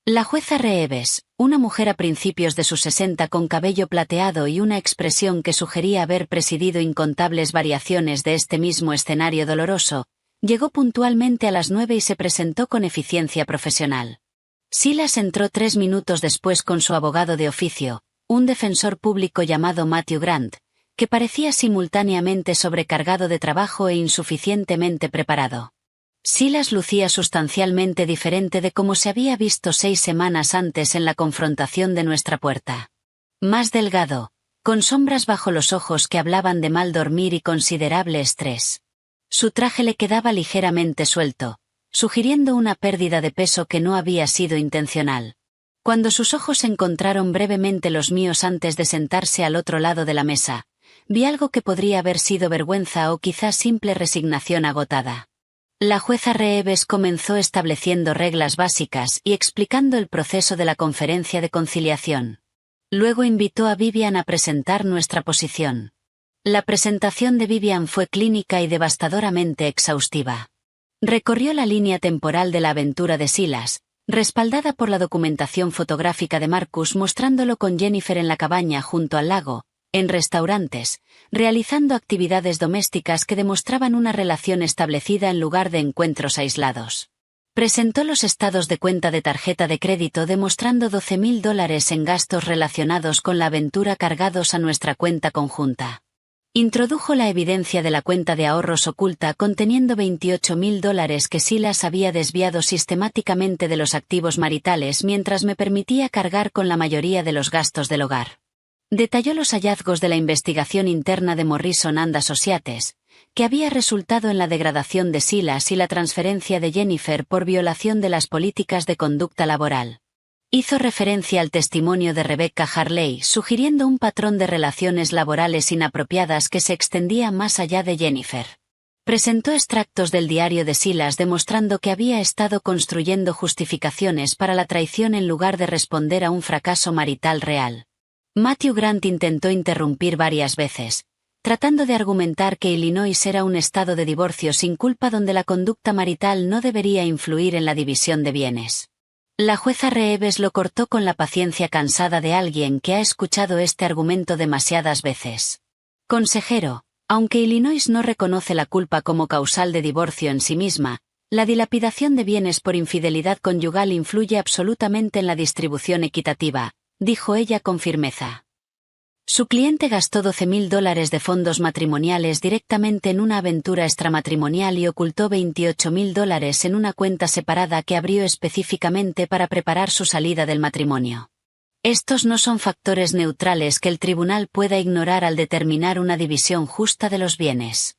La jueza Reeves, una mujer a principios de sus 60 con cabello plateado y una expresión que sugería haber presidido incontables variaciones de este mismo escenario doloroso, llegó puntualmente a las 9 y se presentó con eficiencia profesional. Silas entró 3 minutos después con su abogado de oficio, un defensor público llamado Matthew Grant, que parecía simultáneamente sobrecargado de trabajo e insuficientemente preparado. Silas lucía sustancialmente diferente de cómo se había visto 6 semanas antes en la confrontación de nuestra puerta. Más delgado, con sombras bajo los ojos que hablaban de mal dormir y considerable estrés. Su traje le quedaba ligeramente suelto, sugiriendo una pérdida de peso que no había sido intencional. Cuando sus ojos encontraron brevemente los míos antes de sentarse al otro lado de la mesa, vi algo que podría haber sido vergüenza o quizás simple resignación agotada. La jueza Reeves comenzó estableciendo reglas básicas y explicando el proceso de la conferencia de conciliación. Luego invitó a Vivian a presentar nuestra posición. La presentación de Vivian fue clínica y devastadoramente exhaustiva. Recorrió la línea temporal de la aventura de Silas, respaldada por la documentación fotográfica de Marcus mostrándolo con Jennifer en la cabaña junto al lago, en restaurantes, realizando actividades domésticas que demostraban una relación establecida en lugar de encuentros aislados. Presentó los estados de cuenta de tarjeta de crédito demostrando $12,000 en gastos relacionados con la aventura cargados a nuestra cuenta conjunta. Introdujo la evidencia de la cuenta de ahorros oculta conteniendo $28,000 que Silas había desviado sistemáticamente de los activos maritales mientras me permitía cargar con la mayoría de los gastos del hogar. Detalló los hallazgos de la investigación interna de Morrison & Associates, que había resultado en la degradación de Silas y la transferencia de Jennifer por violación de las políticas de conducta laboral. Hizo referencia al testimonio de Rebecca Harley, sugiriendo un patrón de relaciones laborales inapropiadas que se extendía más allá de Jennifer. Presentó extractos del diario de Silas demostrando que había estado construyendo justificaciones para la traición en lugar de responder a un fracaso marital real. Matthew Grant intentó interrumpir varias veces, tratando de argumentar que Illinois era un estado de divorcio sin culpa donde la conducta marital no debería influir en la división de bienes. La jueza Reeves lo cortó con la paciencia cansada de alguien que ha escuchado este argumento demasiadas veces. Consejero, aunque Illinois no reconoce la culpa como causal de divorcio en sí misma, la dilapidación de bienes por infidelidad conyugal influye absolutamente en la distribución equitativa, dijo ella con firmeza. Su cliente gastó $12,000 de fondos matrimoniales directamente en una aventura extramatrimonial y ocultó $28,000 en una cuenta separada que abrió específicamente para preparar su salida del matrimonio. Estos no son factores neutrales que el tribunal pueda ignorar al determinar una división justa de los bienes.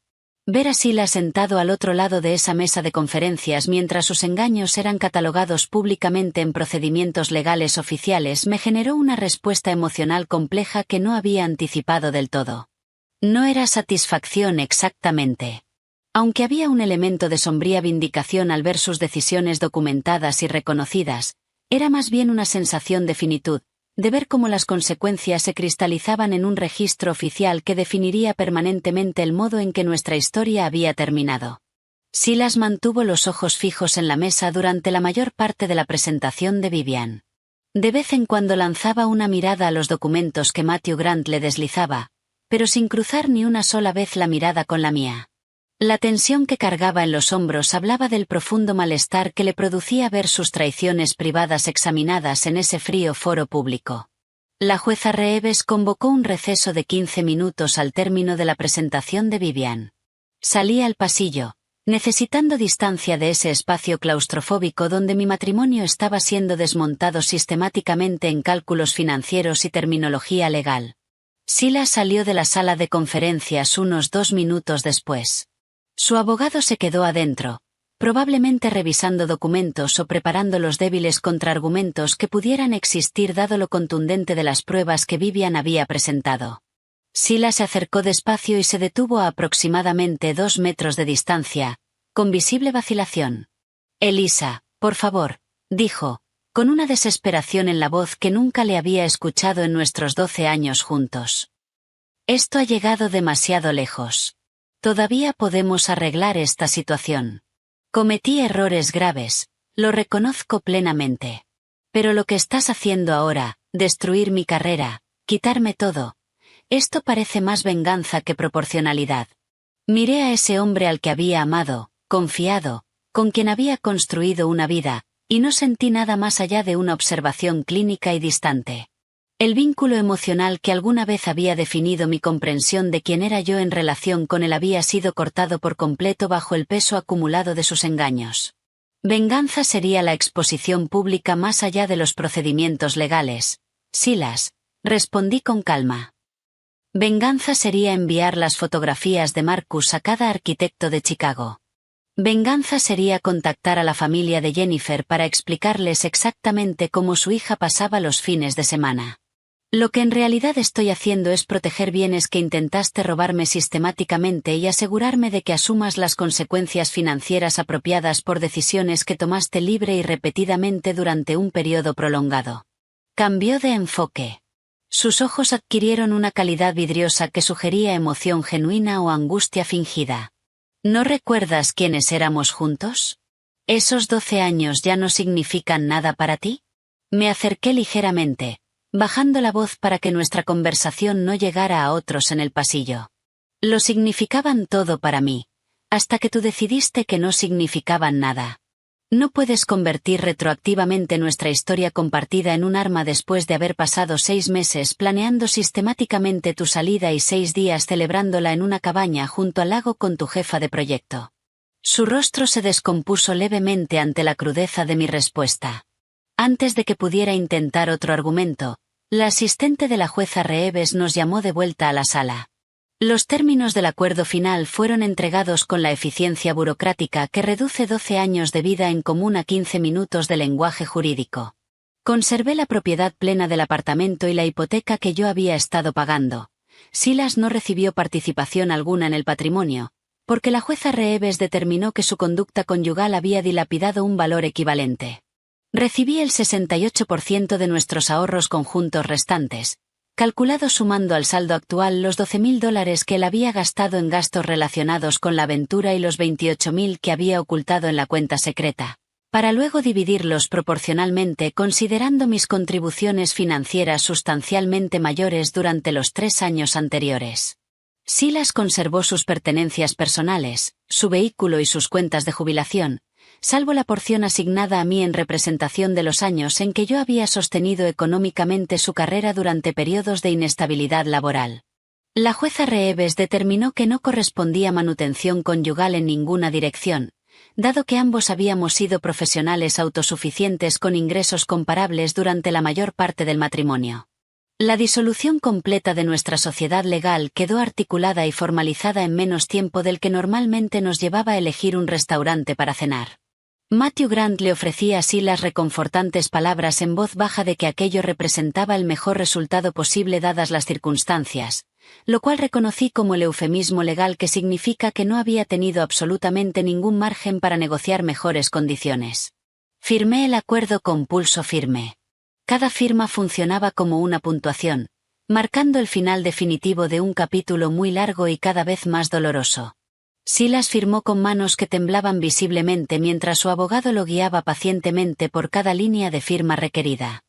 Ver a Silas sentado al otro lado de esa mesa de conferencias mientras sus engaños eran catalogados públicamente en procedimientos legales oficiales me generó una respuesta emocional compleja que no había anticipado del todo. No era satisfacción exactamente. Aunque había un elemento de sombría vindicación al ver sus decisiones documentadas y reconocidas, era más bien una sensación de finitud, de ver cómo las consecuencias se cristalizaban en un registro oficial que definiría permanentemente el modo en que nuestra historia había terminado. Silas mantuvo los ojos fijos en la mesa durante la mayor parte de la presentación de Vivian. De vez en cuando lanzaba una mirada a los documentos que Matthew Grant le deslizaba, pero sin cruzar ni una sola vez la mirada con la mía. La tensión que cargaba en los hombros hablaba del profundo malestar que le producía ver sus traiciones privadas examinadas en ese frío foro público. La jueza Reeves convocó un receso de 15 minutos al término de la presentación de Vivian. Salí al pasillo, necesitando distancia de ese espacio claustrofóbico donde mi matrimonio estaba siendo desmontado sistemáticamente en cálculos financieros y terminología legal. Silas salió de la sala de conferencias unos 2 minutos después. Su abogado se quedó adentro, probablemente revisando documentos o preparando los débiles contraargumentos que pudieran existir dado lo contundente de las pruebas que Vivian había presentado. Silas se acercó despacio y se detuvo a aproximadamente 2 metros de distancia, con visible vacilación. «Elisa, por favor», dijo, con una desesperación en la voz que nunca le había escuchado en nuestros 12 años juntos. «Esto ha llegado demasiado lejos. Todavía podemos arreglar esta situación. Cometí errores graves, lo reconozco plenamente. Pero lo que estás haciendo ahora, destruir mi carrera, quitarme todo, esto parece más venganza que proporcionalidad». Miré a ese hombre al que había amado, confiado, con quien había construido una vida, y no sentí nada más allá de una observación clínica y distante. El vínculo emocional que alguna vez había definido mi comprensión de quién era yo en relación con él había sido cortado por completo bajo el peso acumulado de sus engaños. Venganza sería la exposición pública más allá de los procedimientos legales. Silas, respondí con calma. Venganza sería enviar las fotografías de Marcus a cada arquitecto de Chicago. Venganza sería contactar a la familia de Jennifer para explicarles exactamente cómo su hija pasaba los fines de semana. Lo que en realidad estoy haciendo es proteger bienes que intentaste robarme sistemáticamente y asegurarme de que asumas las consecuencias financieras apropiadas por decisiones que tomaste libre y repetidamente durante un periodo prolongado. Cambió de enfoque. Sus ojos adquirieron una calidad vidriosa que sugería emoción genuina o angustia fingida. ¿No recuerdas quiénes éramos juntos? ¿Esos 12 años ya no significan nada para ti? Me acerqué ligeramente, bajando la voz para que nuestra conversación no llegara a otros en el pasillo. Lo significaban todo para mí, hasta que tú decidiste que no significaban nada. No puedes convertir retroactivamente nuestra historia compartida en un arma después de haber pasado 6 meses planeando sistemáticamente tu salida y 6 días celebrándola en una cabaña junto al lago con tu jefa de proyecto. Su rostro se descompuso levemente ante la crudeza de mi respuesta. Antes de que pudiera intentar otro argumento, la asistente de la jueza Reeves nos llamó de vuelta a la sala. Los términos del acuerdo final fueron entregados con la eficiencia burocrática que reduce 12 años de vida en común a 15 minutos de lenguaje jurídico. Conservé la propiedad plena del apartamento y la hipoteca que yo había estado pagando. Silas no recibió participación alguna en el patrimonio, porque la jueza Reeves determinó que su conducta conyugal había dilapidado un valor equivalente. Recibí el 68% de nuestros ahorros conjuntos restantes, calculado sumando al saldo actual los $12,000 que él había gastado en gastos relacionados con la aventura y los $28,000 que había ocultado en la cuenta secreta, para luego dividirlos proporcionalmente considerando mis contribuciones financieras sustancialmente mayores durante los 3 años anteriores. Silas conservó sus pertenencias personales, su vehículo y sus cuentas de jubilación, salvo la porción asignada a mí en representación de los años en que yo había sostenido económicamente su carrera durante periodos de inestabilidad laboral. La jueza Reeves determinó que no correspondía manutención conyugal en ninguna dirección, dado que ambos habíamos sido profesionales autosuficientes con ingresos comparables durante la mayor parte del matrimonio. La disolución completa de nuestra sociedad legal quedó articulada y formalizada en menos tiempo del que normalmente nos llevaba a elegir un restaurante para cenar. Matthew Grant le ofrecía así las reconfortantes palabras en voz baja de que aquello representaba el mejor resultado posible dadas las circunstancias, lo cual reconocí como el eufemismo legal que significa que no había tenido absolutamente ningún margen para negociar mejores condiciones. Firmé el acuerdo con pulso firme. Cada firma funcionaba como una puntuación, marcando el final definitivo de un capítulo muy largo y cada vez más doloroso. Silas firmó con manos que temblaban visiblemente mientras su abogado lo guiaba pacientemente por cada línea de firma requerida.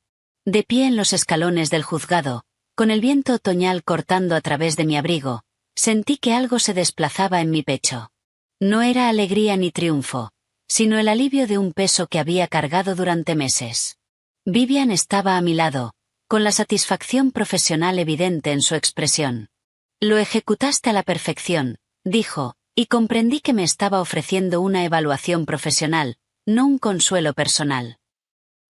De pie en los escalones del juzgado, con el viento otoñal cortando a través de mi abrigo, sentí que algo se desplazaba en mi pecho. No era alegría ni triunfo, sino el alivio de un peso que había cargado durante meses. Vivian estaba a mi lado, con la satisfacción profesional evidente en su expresión. Lo ejecutaste a la perfección, dijo, y comprendí que me estaba ofreciendo una evaluación profesional, no un consuelo personal.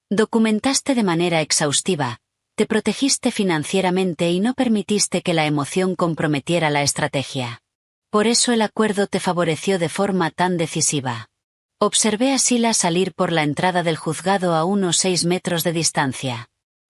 Documentaste de manera exhaustiva, te protegiste financieramente y no permitiste que la emoción comprometiera la estrategia. Por eso el acuerdo te favoreció de forma tan decisiva. Observé a Silas salir por la entrada del juzgado a unos 6 metros de distancia.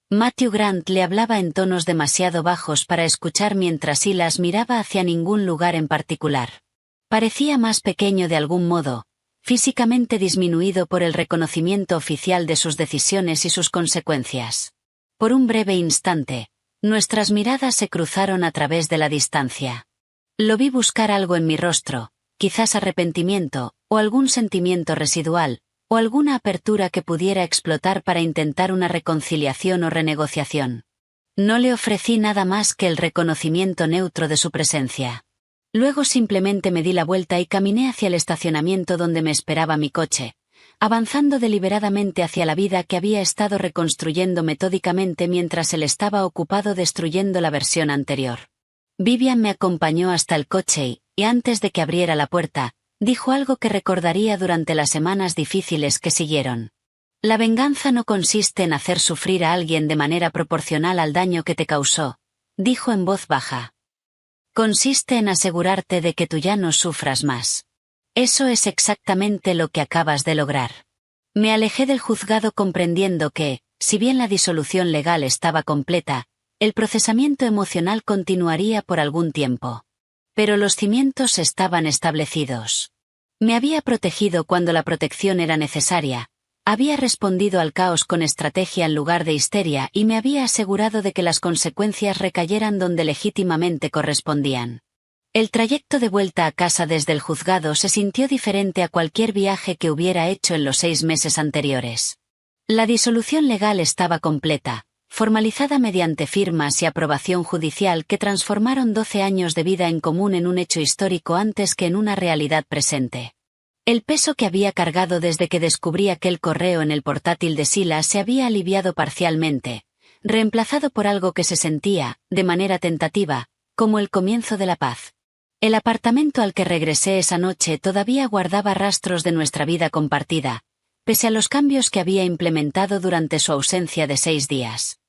Matthew Grant le hablaba en tonos demasiado bajos para escuchar mientras Silas miraba hacia ningún lugar en particular. Parecía más pequeño de algún modo, físicamente disminuido por el reconocimiento oficial de sus decisiones y sus consecuencias. Por un breve instante, nuestras miradas se cruzaron a través de la distancia. Lo vi buscar algo en mi rostro, quizás arrepentimiento, o algún sentimiento residual, o alguna apertura que pudiera explotar para intentar una reconciliación o renegociación. No le ofrecí nada más que el reconocimiento neutro de su presencia. Luego simplemente me di la vuelta y caminé hacia el estacionamiento donde me esperaba mi coche, avanzando deliberadamente hacia la vida que había estado reconstruyendo metódicamente mientras él estaba ocupado destruyendo la versión anterior. Vivian me acompañó hasta el coche y antes de que abriera la puerta, dijo algo que recordaría durante las semanas difíciles que siguieron. La venganza no consiste en hacer sufrir a alguien de manera proporcional al daño que te causó, dijo en voz baja. Consiste en asegurarte de que tú ya no sufras más. Eso es exactamente lo que acabas de lograr. Me alejé del juzgado comprendiendo que, si bien la disolución legal estaba completa, el procesamiento emocional continuaría por algún tiempo. Pero los cimientos estaban establecidos. Me había protegido cuando la protección era necesaria, había respondido al caos con estrategia en lugar de histeria y me había asegurado de que las consecuencias recayeran donde legítimamente correspondían. El trayecto de vuelta a casa desde el juzgado se sintió diferente a cualquier viaje que hubiera hecho en los 6 meses anteriores. La disolución legal estaba completa, formalizada mediante firmas y aprobación judicial que transformaron 12 años de vida en común en un hecho histórico antes que en una realidad presente. El peso que había cargado desde que descubrí aquel correo en el portátil de Silas se había aliviado parcialmente, reemplazado por algo que se sentía, de manera tentativa, como el comienzo de la paz. El apartamento al que regresé esa noche todavía guardaba rastros de nuestra vida compartida, pese a los cambios que había implementado durante su ausencia de 6 días.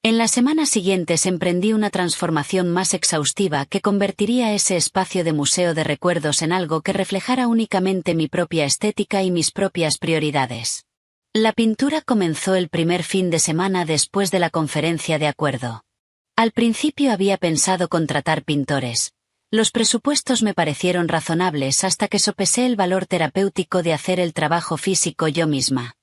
En las semanas siguientes emprendí una transformación más exhaustiva que convertiría ese espacio de museo de recuerdos en algo que reflejara únicamente mi propia estética y mis propias prioridades. La pintura comenzó el primer fin de semana después de la conferencia de acuerdo. Al principio había pensado contratar pintores. Los presupuestos me parecieron razonables hasta que sopesé el valor terapéutico de hacer el trabajo físico yo misma.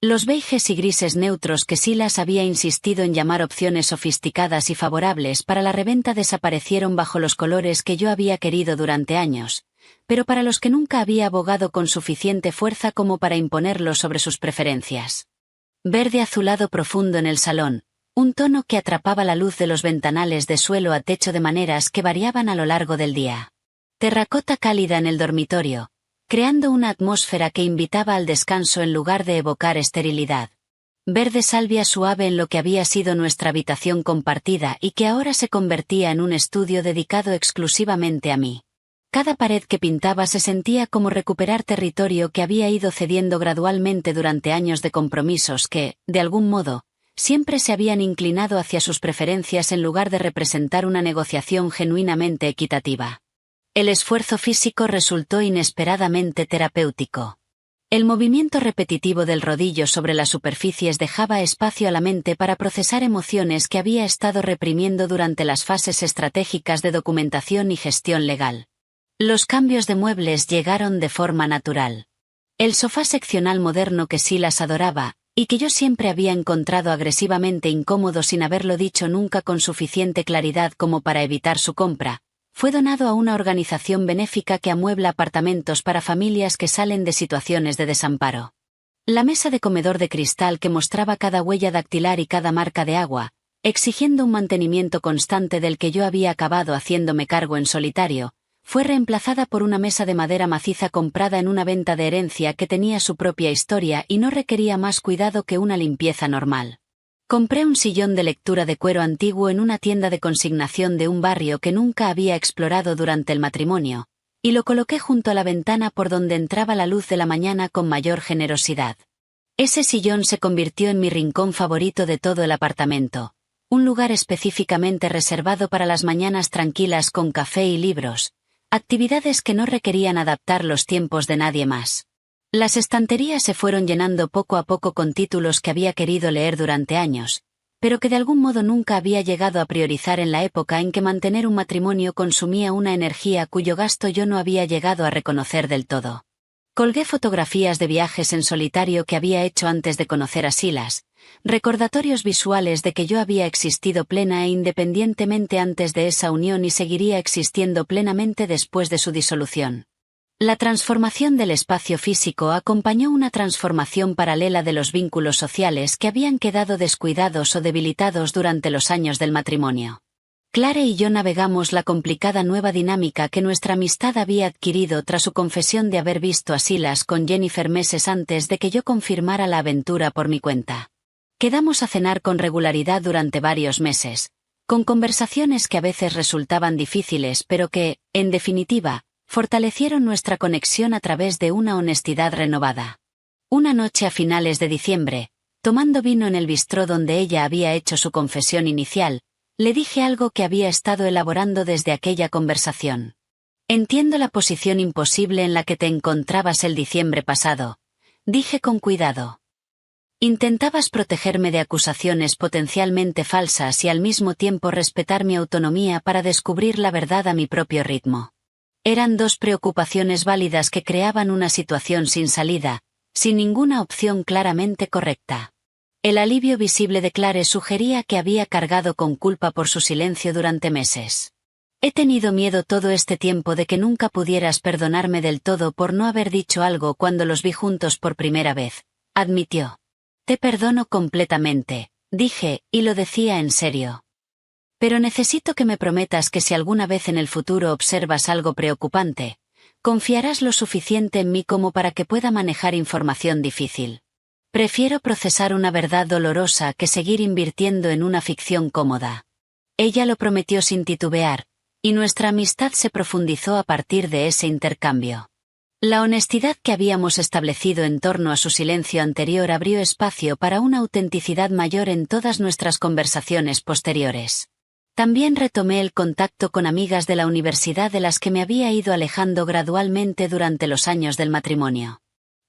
Los beiges y grises neutros que Silas había insistido en llamar opciones sofisticadas y favorables para la reventa desaparecieron bajo los colores que yo había querido durante años, pero para los que nunca había abogado con suficiente fuerza como para imponerlos sobre sus preferencias. Verde azulado profundo en el salón, un tono que atrapaba la luz de los ventanales de suelo a techo de maneras que variaban a lo largo del día. Terracota cálida en el dormitorio, creando una atmósfera que invitaba al descanso en lugar de evocar esterilidad. Verde salvia suave en lo que había sido nuestra habitación compartida y que ahora se convertía en un estudio dedicado exclusivamente a mí. Cada pared que pintaba se sentía como recuperar territorio que había ido cediendo gradualmente durante años de compromisos que, de algún modo, siempre se habían inclinado hacia sus preferencias en lugar de representar una negociación genuinamente equitativa. El esfuerzo físico resultó inesperadamente terapéutico. El movimiento repetitivo del rodillo sobre las superficies dejaba espacio a la mente para procesar emociones que había estado reprimiendo durante las fases estratégicas de documentación y gestión legal. Los cambios de muebles llegaron de forma natural. El sofá seccional moderno que Silas adoraba, y que yo siempre había encontrado agresivamente incómodo sin haberlo dicho nunca con suficiente claridad como para evitar su compra, fue donado a una organización benéfica que amuebla apartamentos para familias que salen de situaciones de desamparo. La mesa de comedor de cristal que mostraba cada huella dactilar y cada marca de agua, exigiendo un mantenimiento constante del que yo había acabado haciéndome cargo en solitario, fue reemplazada por una mesa de madera maciza comprada en una venta de herencia que tenía su propia historia y no requería más cuidado que una limpieza normal. Compré un sillón de lectura de cuero antiguo en una tienda de consignación de un barrio que nunca había explorado durante el matrimonio, y lo coloqué junto a la ventana por donde entraba la luz de la mañana con mayor generosidad. Ese sillón se convirtió en mi rincón favorito de todo el apartamento, un lugar específicamente reservado para las mañanas tranquilas con café y libros, actividades que no requerían adaptar los tiempos de nadie más. Las estanterías se fueron llenando poco a poco con títulos que había querido leer durante años, pero que de algún modo nunca había llegado a priorizar en la época en que mantener un matrimonio consumía una energía cuyo gasto yo no había llegado a reconocer del todo. Colgué fotografías de viajes en solitario que había hecho antes de conocer a Silas, recordatorios visuales de que yo había existido plena e independientemente antes de esa unión y seguiría existiendo plenamente después de su disolución. La transformación del espacio físico acompañó una transformación paralela de los vínculos sociales que habían quedado descuidados o debilitados durante los años del matrimonio. Clare y yo navegamos la complicada nueva dinámica que nuestra amistad había adquirido tras su confesión de haber visto a Silas con Jennifer meses antes de que yo confirmara la aventura por mi cuenta. Quedamos a cenar con regularidad durante varios meses, con conversaciones que a veces resultaban difíciles pero que, en definitiva, fortalecieron nuestra conexión a través de una honestidad renovada. Una noche a finales de diciembre, tomando vino en el bistró donde ella había hecho su confesión inicial, le dije algo que había estado elaborando desde aquella conversación. Entiendo la posición imposible en la que te encontrabas el diciembre pasado, dije con cuidado. Intentabas protegerme de acusaciones potencialmente falsas y al mismo tiempo respetar mi autonomía para descubrir la verdad a mi propio ritmo. Eran dos preocupaciones válidas que creaban una situación sin salida, sin ninguna opción claramente correcta. El alivio visible de Clare sugería que había cargado con culpa por su silencio durante meses. He tenido miedo todo este tiempo de que nunca pudieras perdonarme del todo por no haber dicho algo cuando los vi juntos por primera vez, admitió. Te perdono completamente, dije, y lo decía en serio. Pero necesito que me prometas que si alguna vez en el futuro observas algo preocupante, confiarás lo suficiente en mí como para que pueda manejar información difícil. Prefiero procesar una verdad dolorosa que seguir invirtiendo en una ficción cómoda. Ella lo prometió sin titubear, y nuestra amistad se profundizó a partir de ese intercambio. La honestidad que habíamos establecido en torno a su silencio anterior abrió espacio para una autenticidad mayor en todas nuestras conversaciones posteriores. También retomé el contacto con amigas de la universidad de las que me había ido alejando gradualmente durante los años del matrimonio.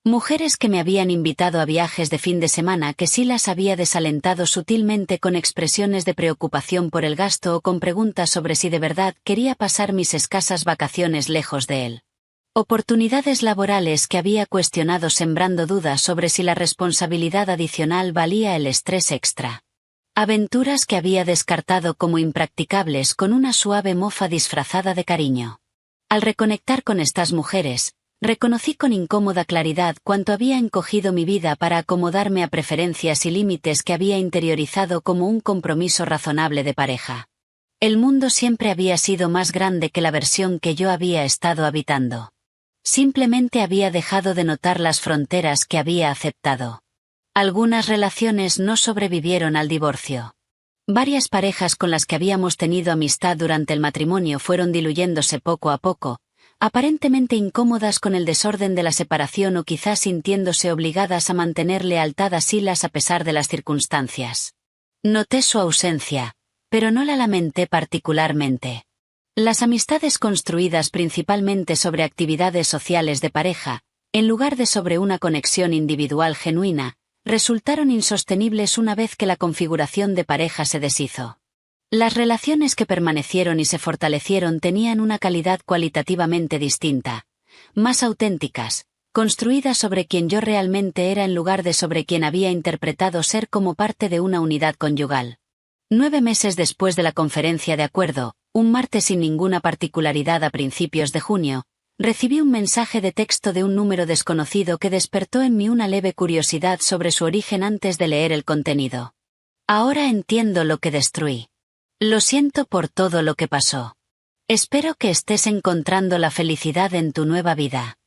Mujeres que me habían invitado a viajes de fin de semana que sí las había desalentado sutilmente con expresiones de preocupación por el gasto o con preguntas sobre si de verdad quería pasar mis escasas vacaciones lejos de él. Oportunidades laborales que había cuestionado sembrando dudas sobre si la responsabilidad adicional valía el estrés extra. Aventuras que había descartado como impracticables con una suave mofa disfrazada de cariño. Al reconectar con estas mujeres, reconocí con incómoda claridad cuánto había encogido mi vida para acomodarme a preferencias y límites que había interiorizado como un compromiso razonable de pareja. El mundo siempre había sido más grande que la versión que yo había estado habitando. Simplemente había dejado de notar las fronteras que había aceptado. Algunas relaciones no sobrevivieron al divorcio. Varias parejas con las que habíamos tenido amistad durante el matrimonio fueron diluyéndose poco a poco, aparentemente incómodas con el desorden de la separación o quizás sintiéndose obligadas a mantener lealtad a Silas a pesar de las circunstancias. Noté su ausencia, pero no la lamenté particularmente. Las amistades construidas principalmente sobre actividades sociales de pareja, en lugar de sobre una conexión individual genuina, resultaron insostenibles una vez que la configuración de pareja se deshizo. Las relaciones que permanecieron y se fortalecieron tenían una calidad cualitativamente distinta, más auténticas, construidas sobre quien yo realmente era en lugar de sobre quien había interpretado ser como parte de una unidad conyugal. 9 meses después de la conferencia de acuerdo, un martes sin ninguna particularidad a principios de junio, recibí un mensaje de texto de un número desconocido que despertó en mí una leve curiosidad sobre su origen antes de leer el contenido. Ahora entiendo lo que destruí. Lo siento por todo lo que pasó. Espero que estés encontrando la felicidad en tu nueva vida.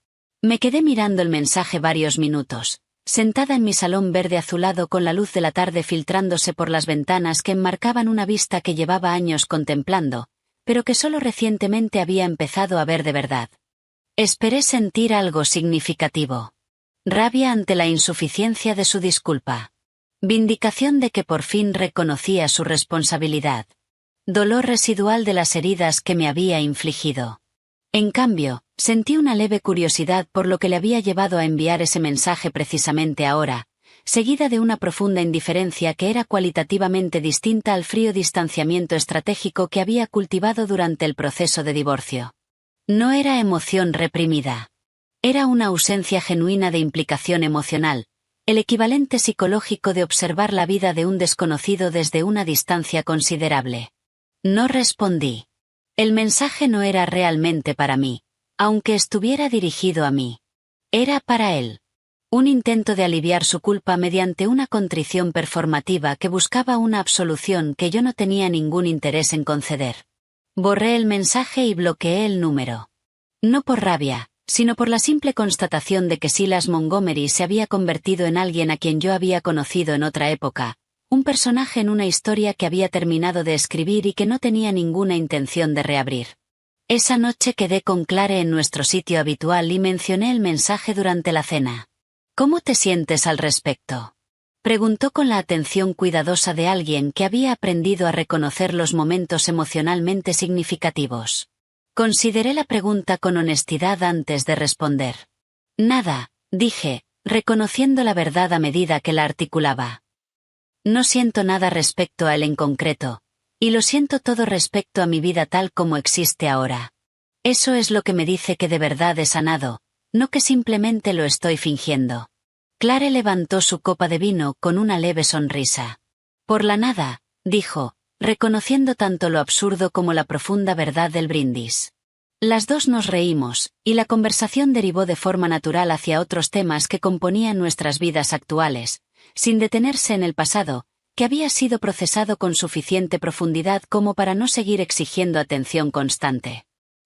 Me quedé mirando el mensaje varios minutos, sentada en mi salón verde azulado con la luz de la tarde filtrándose por las ventanas que enmarcaban una vista que llevaba años contemplando, pero que solo recientemente había empezado a ver de verdad. Esperé sentir algo significativo. Rabia ante la insuficiencia de su disculpa. Vindicación de que por fin reconocía su responsabilidad. Dolor residual de las heridas que me había infligido. En cambio, sentí una leve curiosidad por lo que le había llevado a enviar ese mensaje precisamente ahora, seguida de una profunda indiferencia que era cualitativamente distinta al frío distanciamiento estratégico que había cultivado durante el proceso de divorcio. No era emoción reprimida. Era una ausencia genuina de implicación emocional, el equivalente psicológico de observar la vida de un desconocido desde una distancia considerable. No respondí. El mensaje no era realmente para mí, aunque estuviera dirigido a mí. Era para él. Un intento de aliviar su culpa mediante una contrición performativa que buscaba una absolución que yo no tenía ningún interés en conceder. Borré el mensaje y bloqueé el número. No por rabia, sino por la simple constatación de que Silas Montgomery se había convertido en alguien a quien yo había conocido en otra época, un personaje en una historia que había terminado de escribir y que no tenía ninguna intención de reabrir. Esa noche quedé con Clare en nuestro sitio habitual y mencioné el mensaje durante la cena. ¿Cómo te sientes al respecto?, preguntó con la atención cuidadosa de alguien que había aprendido a reconocer los momentos emocionalmente significativos. Consideré la pregunta con honestidad antes de responder. Nada, dije, reconociendo la verdad a medida que la articulaba. No siento nada respecto a él en concreto, y lo siento todo respecto a mi vida tal como existe ahora. Eso es lo que me dice que de verdad he sanado, no que simplemente lo estoy fingiendo. Clare levantó su copa de vino con una leve sonrisa. Por la nada, dijo, reconociendo tanto lo absurdo como la profunda verdad del brindis. Las dos nos reímos, y la conversación derivó de forma natural hacia otros temas que componían nuestras vidas actuales, sin detenerse en el pasado, que había sido procesado con suficiente profundidad como para no seguir exigiendo atención constante.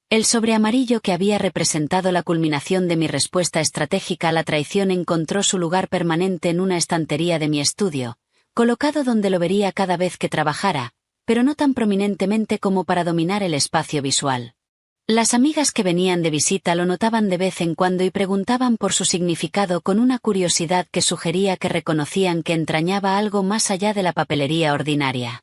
El sobre amarillo que había representado la culminación de mi respuesta estratégica a la traición encontró su lugar permanente en una estantería de mi estudio, colocado donde lo vería cada vez que trabajara, pero no tan prominentemente como para dominar el espacio visual. Las amigas que venían de visita lo notaban de vez en cuando y preguntaban por su significado con una curiosidad que sugería que reconocían que entrañaba algo más allá de la papelería ordinaria.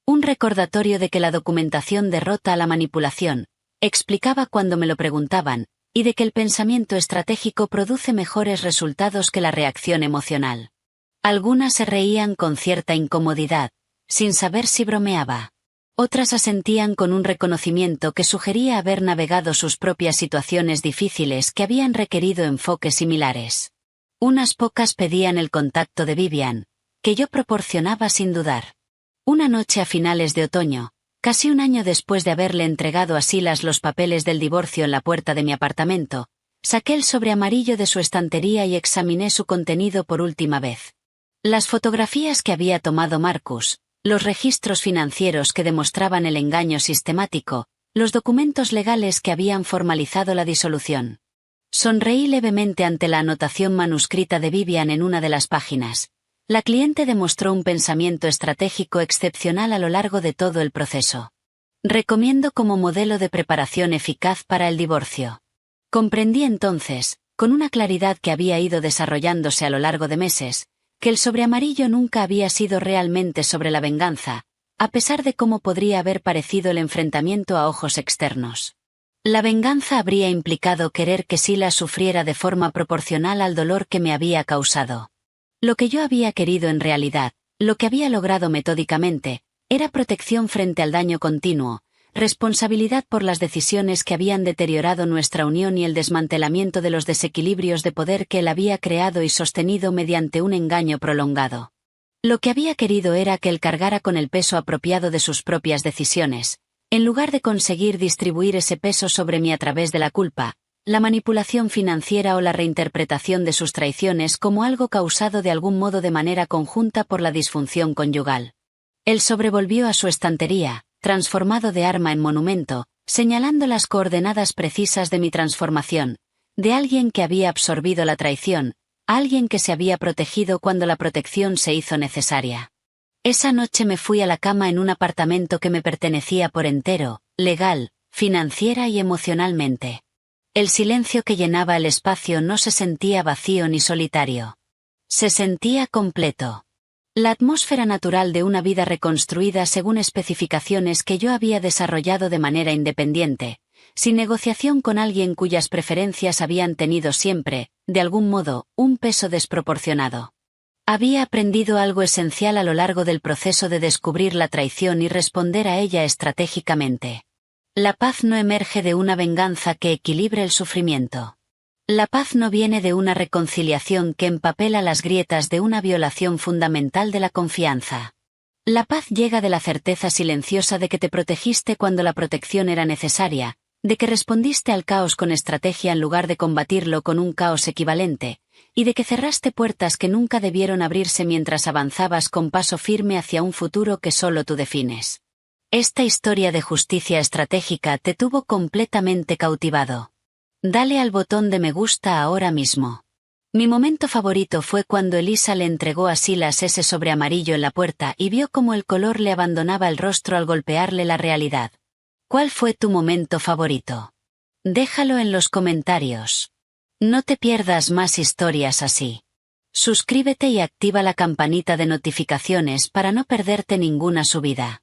Un recordatorio de que la documentación derrota a la manipulación, explicaba cuando me lo preguntaban, y de que el pensamiento estratégico produce mejores resultados que la reacción emocional. Algunas se reían con cierta incomodidad, sin saber si bromeaba. Otras asentían con un reconocimiento que sugería haber navegado sus propias situaciones difíciles que habían requerido enfoques similares. Unas pocas pedían el contacto de Vivian, que yo proporcionaba sin dudar. Una noche a finales de otoño, casi un año después de haberle entregado a Silas los papeles del divorcio en la puerta de mi apartamento, saqué el sobre amarillo de su estantería y examiné su contenido por última vez. Las fotografías que había tomado Marcus, los registros financieros que demostraban el engaño sistemático, los documentos legales que habían formalizado la disolución. Sonreí levemente ante la anotación manuscrita de Vivian en una de las páginas. La cliente demostró un pensamiento estratégico excepcional a lo largo de todo el proceso. Recomiendo como modelo de preparación eficaz para el divorcio. Comprendí entonces, con una claridad que había ido desarrollándose a lo largo de meses, que el sobre amarillo nunca había sido realmente sobre la venganza, a pesar de cómo podría haber parecido el enfrentamiento a ojos externos. La venganza habría implicado querer que Silas sufriera de forma proporcional al dolor que me había causado. Lo que yo había querido en realidad, lo que había logrado metódicamente, era protección frente al daño continuo, responsabilidad por las decisiones que habían deteriorado nuestra unión y el desmantelamiento de los desequilibrios de poder que él había creado y sostenido mediante un engaño prolongado. Lo que había querido era que él cargara con el peso apropiado de sus propias decisiones, en lugar de conseguir distribuir ese peso sobre mí a través de la culpa, la manipulación financiera o la reinterpretación de sus traiciones como algo causado de algún modo de manera conjunta por la disfunción conyugal. Él sobrevolvió a su estantería, transformado de arma en monumento, señalando las coordenadas precisas de mi transformación, de alguien que había absorbido la traición, a alguien que se había protegido cuando la protección se hizo necesaria. Esa noche me fui a la cama en un apartamento que me pertenecía por entero, legal, financiera y emocionalmente. El silencio que llenaba el espacio no se sentía vacío ni solitario. Se sentía completo. La atmósfera natural de una vida reconstruida según especificaciones que yo había desarrollado de manera independiente, sin negociación con alguien cuyas preferencias habían tenido siempre, de algún modo, un peso desproporcionado. Había aprendido algo esencial a lo largo del proceso de descubrir la traición y responder a ella estratégicamente. La paz no emerge de una venganza que equilibre el sufrimiento. La paz no viene de una reconciliación que empapela las grietas de una violación fundamental de la confianza. La paz llega de la certeza silenciosa de que te protegiste cuando la protección era necesaria, de que respondiste al caos con estrategia en lugar de combatirlo con un caos equivalente, y de que cerraste puertas que nunca debieron abrirse mientras avanzabas con paso firme hacia un futuro que solo tú defines. Esta historia de justicia estratégica te tuvo completamente cautivado. Dale al botón de me gusta ahora mismo. Mi momento favorito fue cuando Elisa le entregó a Silas ese sobre amarillo en la puerta y vio cómo el color le abandonaba el rostro al golpearle la realidad. ¿Cuál fue tu momento favorito? Déjalo en los comentarios. No te pierdas más historias así. Suscríbete y activa la campanita de notificaciones para no perderte ninguna subida.